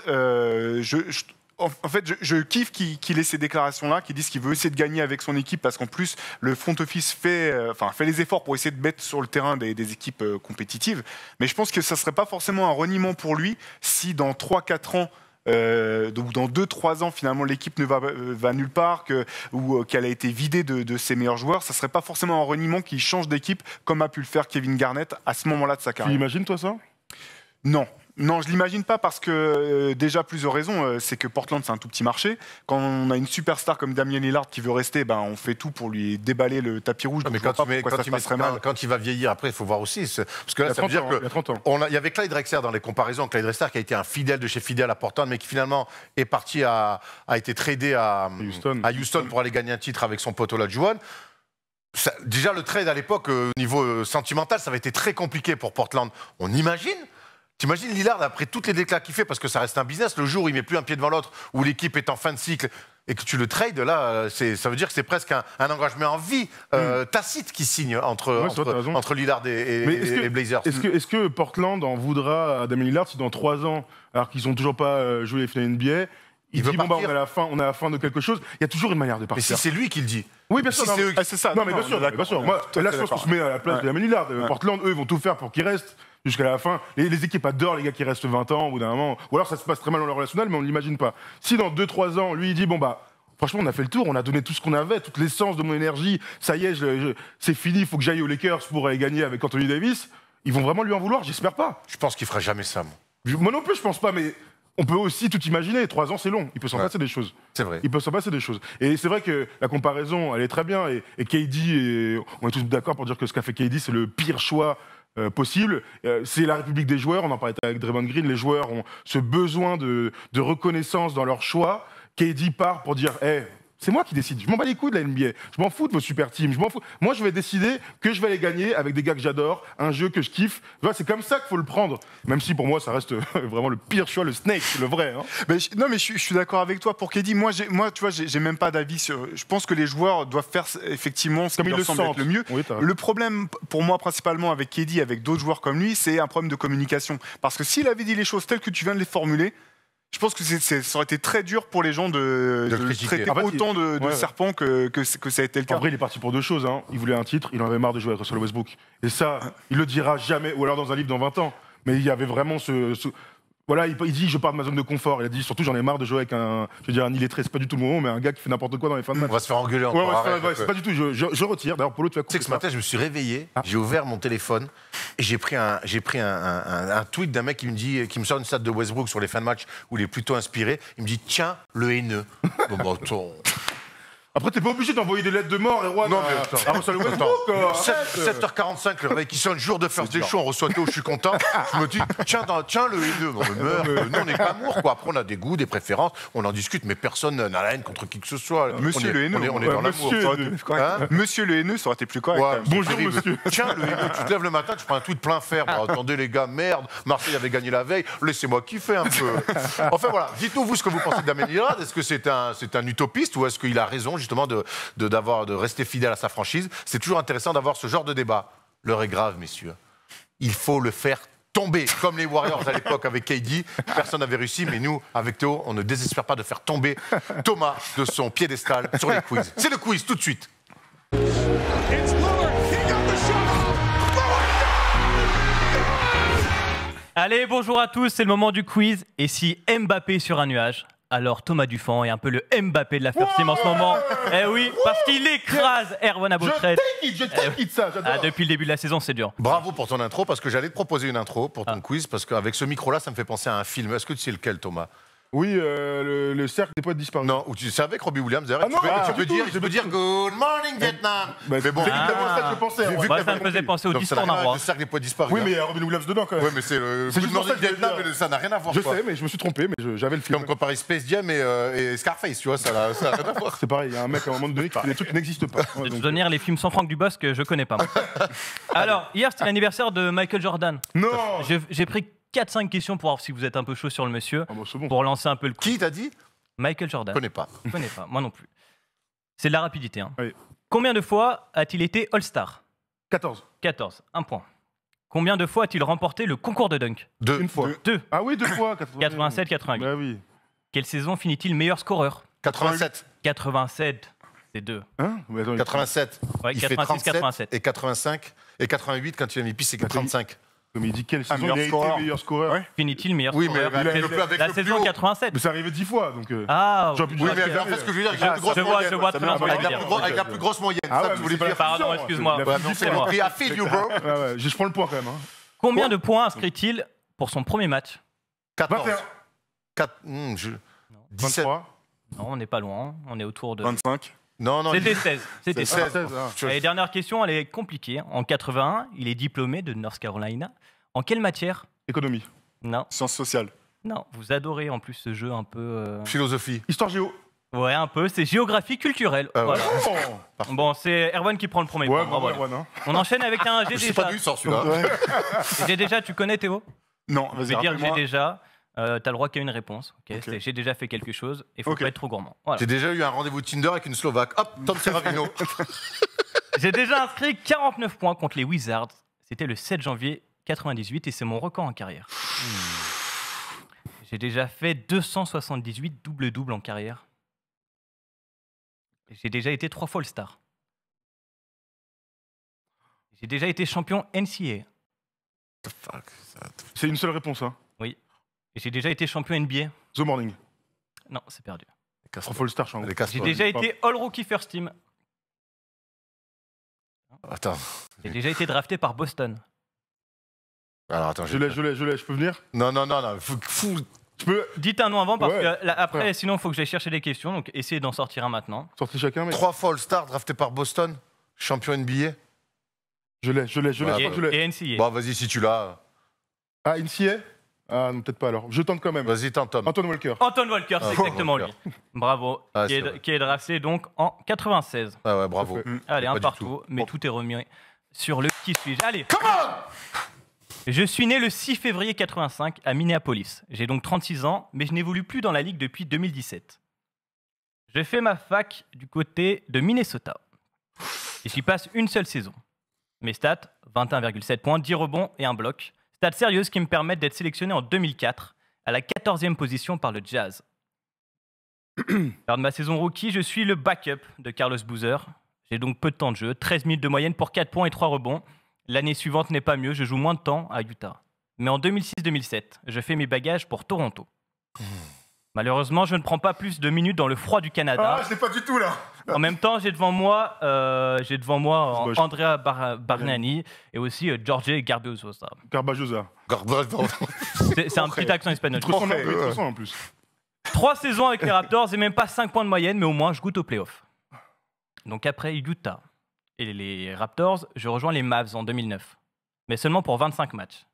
en fait, je kiffe qu'il ait ces déclarations-là, qu'il dise qu'il veut essayer de gagner avec son équipe parce qu'en plus, le front office fait les efforts pour essayer de mettre sur le terrain des équipes compétitives. Mais je pense que ça ne serait pas forcément un reniement pour lui si dans 3-4 ans, donc dans 2-3 ans, finalement, l'équipe ne va nulle part ou qu'elle a été vidée de ses meilleurs joueurs. Ça ne serait pas forcément un reniement qu'il change d'équipe comme a pu le faire Kevin Garnett à ce moment-là de sa carrière. Tu imagines, toi, ça ? Non, je ne l'imagine pas parce que déjà plusieurs raisons. C'est que Portland, c'est un tout petit marché. Quand on a une superstar comme Damian Lillard qui veut rester, on fait tout pour lui déballer le tapis rouge. Mais quand il va vieillir, après, il faut voir aussi. Parce que là, ça veut dire il y avait Clyde Drexler dans les comparaisons. Clyde Drexler qui a été un fidèle de chez fidèle à Portland, mais qui finalement est parti a été tradé à Houston pour aller gagner un titre avec son pote Olajuwon. Déjà, le trade à l'époque, au niveau sentimental, ça avait été très compliqué pour Portland. On imagine. T'imagines Lillard, après toutes les déclats qu'il fait, parce que ça reste un business, le jour où il met plus un pied devant l'autre, où l'équipe est en fin de cycle, et que tu le trades, là, ça veut dire que c'est presque un engagement en vie tacite qui signe entre Lillard et Blazers. Est-ce que Portland en voudra à Damian Lillard si dans 3 ans, alors qu'ils n'ont toujours pas joué les finales NBA, il dit on est à la fin de quelque chose. Il y a toujours une manière de partir. Mais si c'est lui qui le dit. Oui, bien sûr. C'est ça. Non, mais bien sûr. Moi, là, je pense qu'on se met à la place de Damian Lillard. Portland, eux, ils vont tout faire pour qu'il reste jusqu'à la fin. Les équipes adorent les gars qui restent 20 ans au bout d'un moment. Ou alors ça se passe très mal dans le relationnel, mais on ne l'imagine pas. Si dans 2-3 ans, lui, il dit franchement, on a fait le tour, on a donné tout ce qu'on avait, toute l'essence de mon énergie. Ça y est, c'est fini, il faut que j'aille aux Lakers pour aller gagner avec Anthony Davis. Ils vont vraiment lui en vouloir, j'espère pas. Je pense qu'il fera jamais ça, moi non plus, je pense pas, mais on peut aussi tout imaginer. 3 ans, c'est long. Il peut s'en passer des choses. C'est vrai. Il peut s'en passer des choses. Et c'est vrai que la comparaison, elle est très bien. Et KD, on est tous d'accord pour dire que ce qu'a fait KD, c'est le pire choix possible. C'est la République des joueurs. On en parlait avec Draymond Green. Les joueurs ont ce besoin de reconnaissance dans leur choix. KD part pour dire c'est moi qui décide. Je m'en bats les couilles de la NBA. Je m'en fous de vos super teams. Je m'en fous. Moi, je vais décider que je vais aller gagner avec des gars que j'adore, un jeu que je kiffe. C'est comme ça qu'il faut le prendre. Même si pour moi, ça reste vraiment le pire choix, le snake, le vrai. Hein. Mais je suis d'accord avec toi pour KD. Moi, tu vois, j'ai même pas d'avis sur. Je pense que les joueurs doivent faire effectivement ce qui leur semble être le mieux. Oui, le problème, pour moi, principalement avec KD, avec d'autres joueurs comme lui, c'est un problème de communication. Parce que s'il avait dit les choses telles que tu viens de les formuler, je pense que ça aurait été très dur pour les gens de traiter autant de serpents que ça a été le cas. En vrai, il est parti pour 2 choses. Hein. Il voulait un titre, il en avait marre de jouer avec Russell Westbrook. Et ça, il le dira jamais, ou alors dans un livre dans 20 ans. Mais il y avait vraiment Voilà, il dit je pars de ma zone de confort. Il a dit surtout j'en ai marre de jouer avec un illettré, c'est pas du tout le moment, mais un gars qui fait n'importe quoi dans les fins de match. On va se faire engueuler encore. C'est pas du tout. Je retire. D'ailleurs, Polo, tu vas couper. Tu sais que ce matin, je me suis réveillé, j'ai ouvert mon téléphone et j'ai pris un tweet d'un mec qui me sort une stat de Westbrook sur les fins de match où il est plutôt inspiré. Il me dit tiens le haineux. Après, t'es pas obligé d'envoyer des lettres de mort, Erwan. Non, mais attends. 7h45, le réveil qui sonne, jour de First Day Show, on reçoit Théo, je suis content. Je me dis, tiens le haineux. Nous, on n'est pas amour, quoi. Après, on a des goûts, des préférences, on en discute, mais personne n'a la haine contre qui que ce soit. Monsieur le haineux. On est dans l'amour. Monsieur le haineux, ça aurait été plus correct. Bonjour, monsieur. Tiens le haineux, tu te lèves le matin, tu prends un tweet plein fer. Attendez, les gars, merde, Marseille avait gagné la veille, laissez-moi kiffer un peu. Enfin, voilà. Dites-nous, vous, ce que vous pensez de Damian Lillard. Est-ce que c'est un utopiste ou est-ce qu'il a raison, justement, de rester fidèle à sa franchise? C'est toujours intéressant d'avoir ce genre de débat. L'heure est grave, messieurs. Il faut le faire tomber, comme les Warriors à l'époque avec KD. Personne n'avait réussi, mais nous, avec Théo, on ne désespère pas de faire tomber Thomas de son piédestal sur les quiz. C'est le quiz, tout de suite. Allez, bonjour à tous, c'est le moment du quiz. Et si Mbappé sur un nuage? Alors Thomas Dufant est un peu le Mbappé de la First Team en ce moment. Eh oui, parce qu'il écrase Erwan Aboutred. Je take it, ça, j'adore. Depuis le début de la saison, c'est dur. Bravo pour ton intro, parce que j'allais te proposer une intro pour ton quiz, parce qu'avec ce micro-là, ça me fait penser à un film. Est-ce que tu sais lequel, Thomas? Oui, le cercle des poètes disparus. Non, ou tu sais avec Robbie Williams, d'ailleurs. Ah non, tu peux dire Good morning Vietnam. Mais bon, c'est évidemment ça que je pensais. Moi, ça me faisait penser au Donc, discours d'un roi. le cercle des poètes disparus. Oui, mais il y a Robin Williams dedans quand même. Oui, mais c'est le C'est Good juste pour morning ça que je Vietnam, veux dire. mais ça n'a rien à voir. Je quoi. sais, mais je me suis trompé, mais j'avais le film. Comme comparer Space Jam et Scarface, tu vois, ça n'a rien à voir. C'est pareil, il y a un mec à un moment donné qui fait des trucs qui n'existent pas. De toute manière, les films sans Franck Dubosc, je connais pas. Alors, hier, c'était l'anniversaire de Michael Jordan. Non. J'ai pris 4-5 questions pour voir si vous êtes un peu chaud sur le monsieur, Ah bon, c'est bon. pour lancer un peu le coup. Qui t'a dit? Michael Jordan. Je connais pas. Je connais pas, moi non plus. C'est de la rapidité. Hein. Oui. Combien de fois a-t-il été All-Star? 14. 14, un point. Combien de fois a-t-il remporté le concours de dunk? Une fois. 2. Ah oui, 2 fois. 87, 88. Bah oui. Quelle saison finit-il meilleur scoreur? 87. 87, c'est 2. Hein? Mais attends, 87. Ouais, Il fait 86, 37 87. et 85. Et 88, quand tu as mis piste, c'est 35. mais il dit quelle saison meilleur il a été scoreur. meilleur scoreur. Ouais. Finit-il meilleur Oui, mais scoreur? avec C'est le- avec la le plus saison haut. 87. Mais c'est arrivé 10 fois, donc... Ah, J'aurais pu Oui, dire mais qu'il en fait, ce que je veux dire, j'ai Ah, une grosse je vois moyenne. très bien ce que vous Avec voulez dire. avec la plus grosse moyenne. Ah ça, ouais, tu voulais mais dire. Pardon, excuse-moi. Il a Ouais, fait non, 10 c'est fois. moi. compris. I feel you, bro. Ouais, ouais, je prends le point quand même. Hein. Combien de points inscrit-il pour son premier match? 14. 21. 4, 17. 23. Non, on n'est pas loin. On est autour de... 25. Non, non, C'était 16. C'était 16. 16. Ah. Et dernière question, elle est compliquée. En 81, il est diplômé de North Carolina. En quelle matière? Économie. Non, Sciences sociales. non. Vous adorez en plus ce jeu un peu... Philosophie. Histoire géo. Ouais, un peu. C'est géographie culturelle. Ah ouais. Voilà. Oh. Bon, c'est Erwan qui prend le premier Ouais, point. bon, Voilà. Erwan, hein. On enchaîne avec un Je J'ai sais pas déjà. d'où il sort celui-là. J'ai déjà, tu connais Théo? Non, Je vas-y, vais dire J'ai rappelle-moi. déjà. T'as le droit qu'à une réponse. Ok. Ok. C'est J'ai déjà fait quelque chose. Il faut Ok. pas être trop gourmand. Voilà. J'ai déjà eu un rendez-vous Tinder avec une Slovaque. Hop, Tom Serafino. J'ai déjà inscrit 49 points contre les Wizards. C'était le 7 janvier 98 et c'est mon record en carrière. J'ai déjà fait 278 double-double en carrière. J'ai déjà été 3 fois All-Star. J'ai déjà été champion NCAA. C'est une seule réponse. Hein. Et j'ai déjà été champion NBA. The Morning. Non, c'est perdu. All Star, je suis en Les gros. casse-toi. J'ai déjà été All-Rookie First Team. Attends. J'ai déjà été drafté par Boston. Alors attends, Je l'ai, je peux venir? Non. Tu peux Dites un nom avant parce Ouais. que là, après, Ouais. sinon, il faut que j'aille chercher des questions. Donc, essayez d'en sortir un maintenant. sortir chacun, mec. 3 fois All-Star drafté par Boston. Champion NBA. Je l'ai, je Ouais, crois que je l'ai. Et NCAA. Bon, vas-y, si tu l'as. Ah, NCA? Ah, non, peut-être pas alors. Je tente quand même. Vas-y, tente, Tom. Antoine Walker. Anton Walker, c'est Ah, exactement Walker. lui. Bravo. Ah, qui, c'est est, vrai. qui est drafté donc en 96. Ah ouais, bravo. Parfait. Allez, Pas un du partout. tout. Mais Bon. tout est remis sur le qui suis-je. Allez. Je suis né le 6 février 85 à Minneapolis. J'ai donc 36 ans, mais je n'évolue plus dans la ligue depuis 2017. Je fais ma fac du côté de Minnesota. Et j'y passe une seule saison. Mes stats, 21,7 points, 10 rebonds et un bloc. Stats sérieuses qui me permettent d'être sélectionné en 2004 à la 14e position par le Jazz. Lors de ma saison rookie, je suis le backup de Carlos Boozer. J'ai donc peu de temps de jeu, 13 minutes de moyenne pour 4 points et 3 rebonds. L'année suivante n'est pas mieux, je joue moins de temps à Utah. Mais en 2006-2007, je fais mes bagages pour Toronto. Malheureusement, je ne prends pas plus de minutes dans le froid du Canada. Ah, je l'ai pas du tout là. En même temps, j'ai devant moi C'est moche. Andrea Bargnani et aussi Jorge Garbajosa. Garbajosa. C'est un petit accent espagnol. Trop son en plus. 3 saisons avec les Raptors et même pas 5 points de moyenne, mais au moins je goûte aux playoffs. Donc après Utah et les Raptors, je rejoins les Mavs en 2009. Mais seulement pour 25 matchs.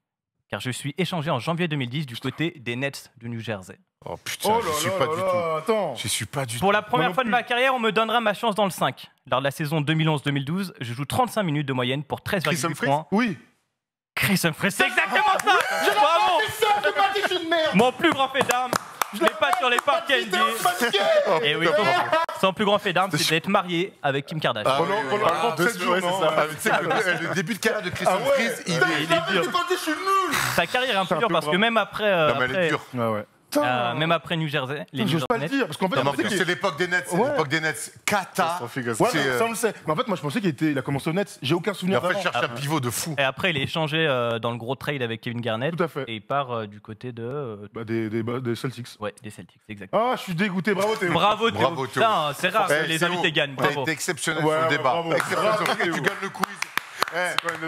Car je suis échangé en janvier 2010 du côté des Nets du New Jersey. Oh putain, Oh je là suis là pas là du là, tout. attends. Je suis pas du tout. Pour la première non fois de plus. ma carrière, on me donnera ma chance dans le 5. Lors de la saison 2011-2012, je joue 35 minutes de moyenne pour 13,8 Humphries points. Oui. Chris Humphries, c'est exactement ça. Bravo. Mon plus grand fait d'armes, je l'ai pas sur les parquets NBA. Et oui, son plus grand fait d'armes, c'est d'être marié avec Kim Kardashian. Ah, Pendant oui, oui, pendant oui. 7 jours, non. Ah, mais tu sais que le début de carrière de Chris Ah ouais. Humphries, il est Il est dur. Je suis nul. Sa carrière est un peu C'est un dure peu parce que grave. même après, Non, mais elle est après, dure. Ah ouais. Même après New Jersey, les New J'ose Jersey pas le Nets. dire, parce qu'en fait, C'est l'époque des Nets, c'est Ouais. l'époque des Nets. Kata. Ouais, ça on le sait. Mais en fait, moi je pensais qu'il a commencé aux Nets. J'ai aucun Et souvenir après, d'avant. je cherche un pivot de fou. Et après, il est échangé dans le gros trade avec Kevin Garnett. Tout à fait. Et il part du côté de. Des Celtics. Ouais, des Celtics, exactement. Ah, je suis dégoûté, bravo Théo. Bravo Théo. Bravo, Théo. Putain, c'est rare que les Théo, invités gagnent. t'as Bravo. été exceptionnel Ouais, sur le ouais, débat. bravo. Exceptionnel Bravo, sur le débat. Théo. Tu gagnes le quiz.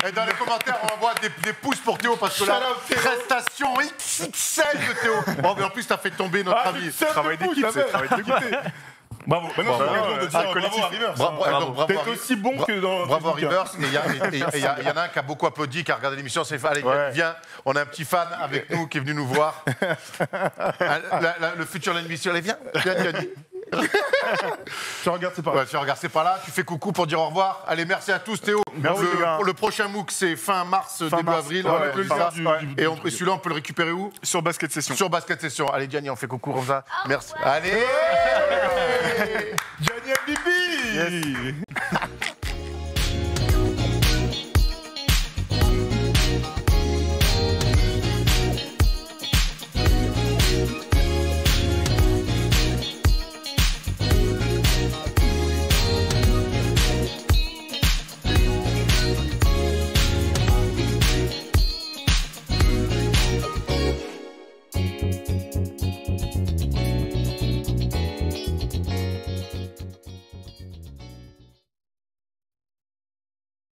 Et dans les commentaires, on envoie des pouces pour Théo parce que là, prestation XXL de Théo. Bon, mais en plus, t'as fait tomber notre ami. Travail d'équipe, c'est travail d'équipe. Bravo. Maintenant, Bravo. c'est raison de dire bravo à Rivers. Bravo T'es à aussi bon que dans. Bravo à Facebook, Rivers. Et il y en a un qui a beaucoup applaudi, qui a regardé l'émission. C'est allez, Ouais. viens, on a un petit fan avec nous qui est venu nous voir. Le futur de l'émission, allez, viens. Tu regardes, c'est pas Ouais, tu regardes, c'est pas là. Tu fais coucou pour dire au revoir. Allez, merci à tous, Théo. Merci, les gars. Le prochain MOOC, c'est fin mars, début mars. avril. Ouais, avec le fin lien. mars du Et truc. celui-là, on peut le récupérer où? Sur Basket Session. Sur Basket Session. Allez, Gianni, on fait coucou comme ça. Merci. Allez Gianni MVP.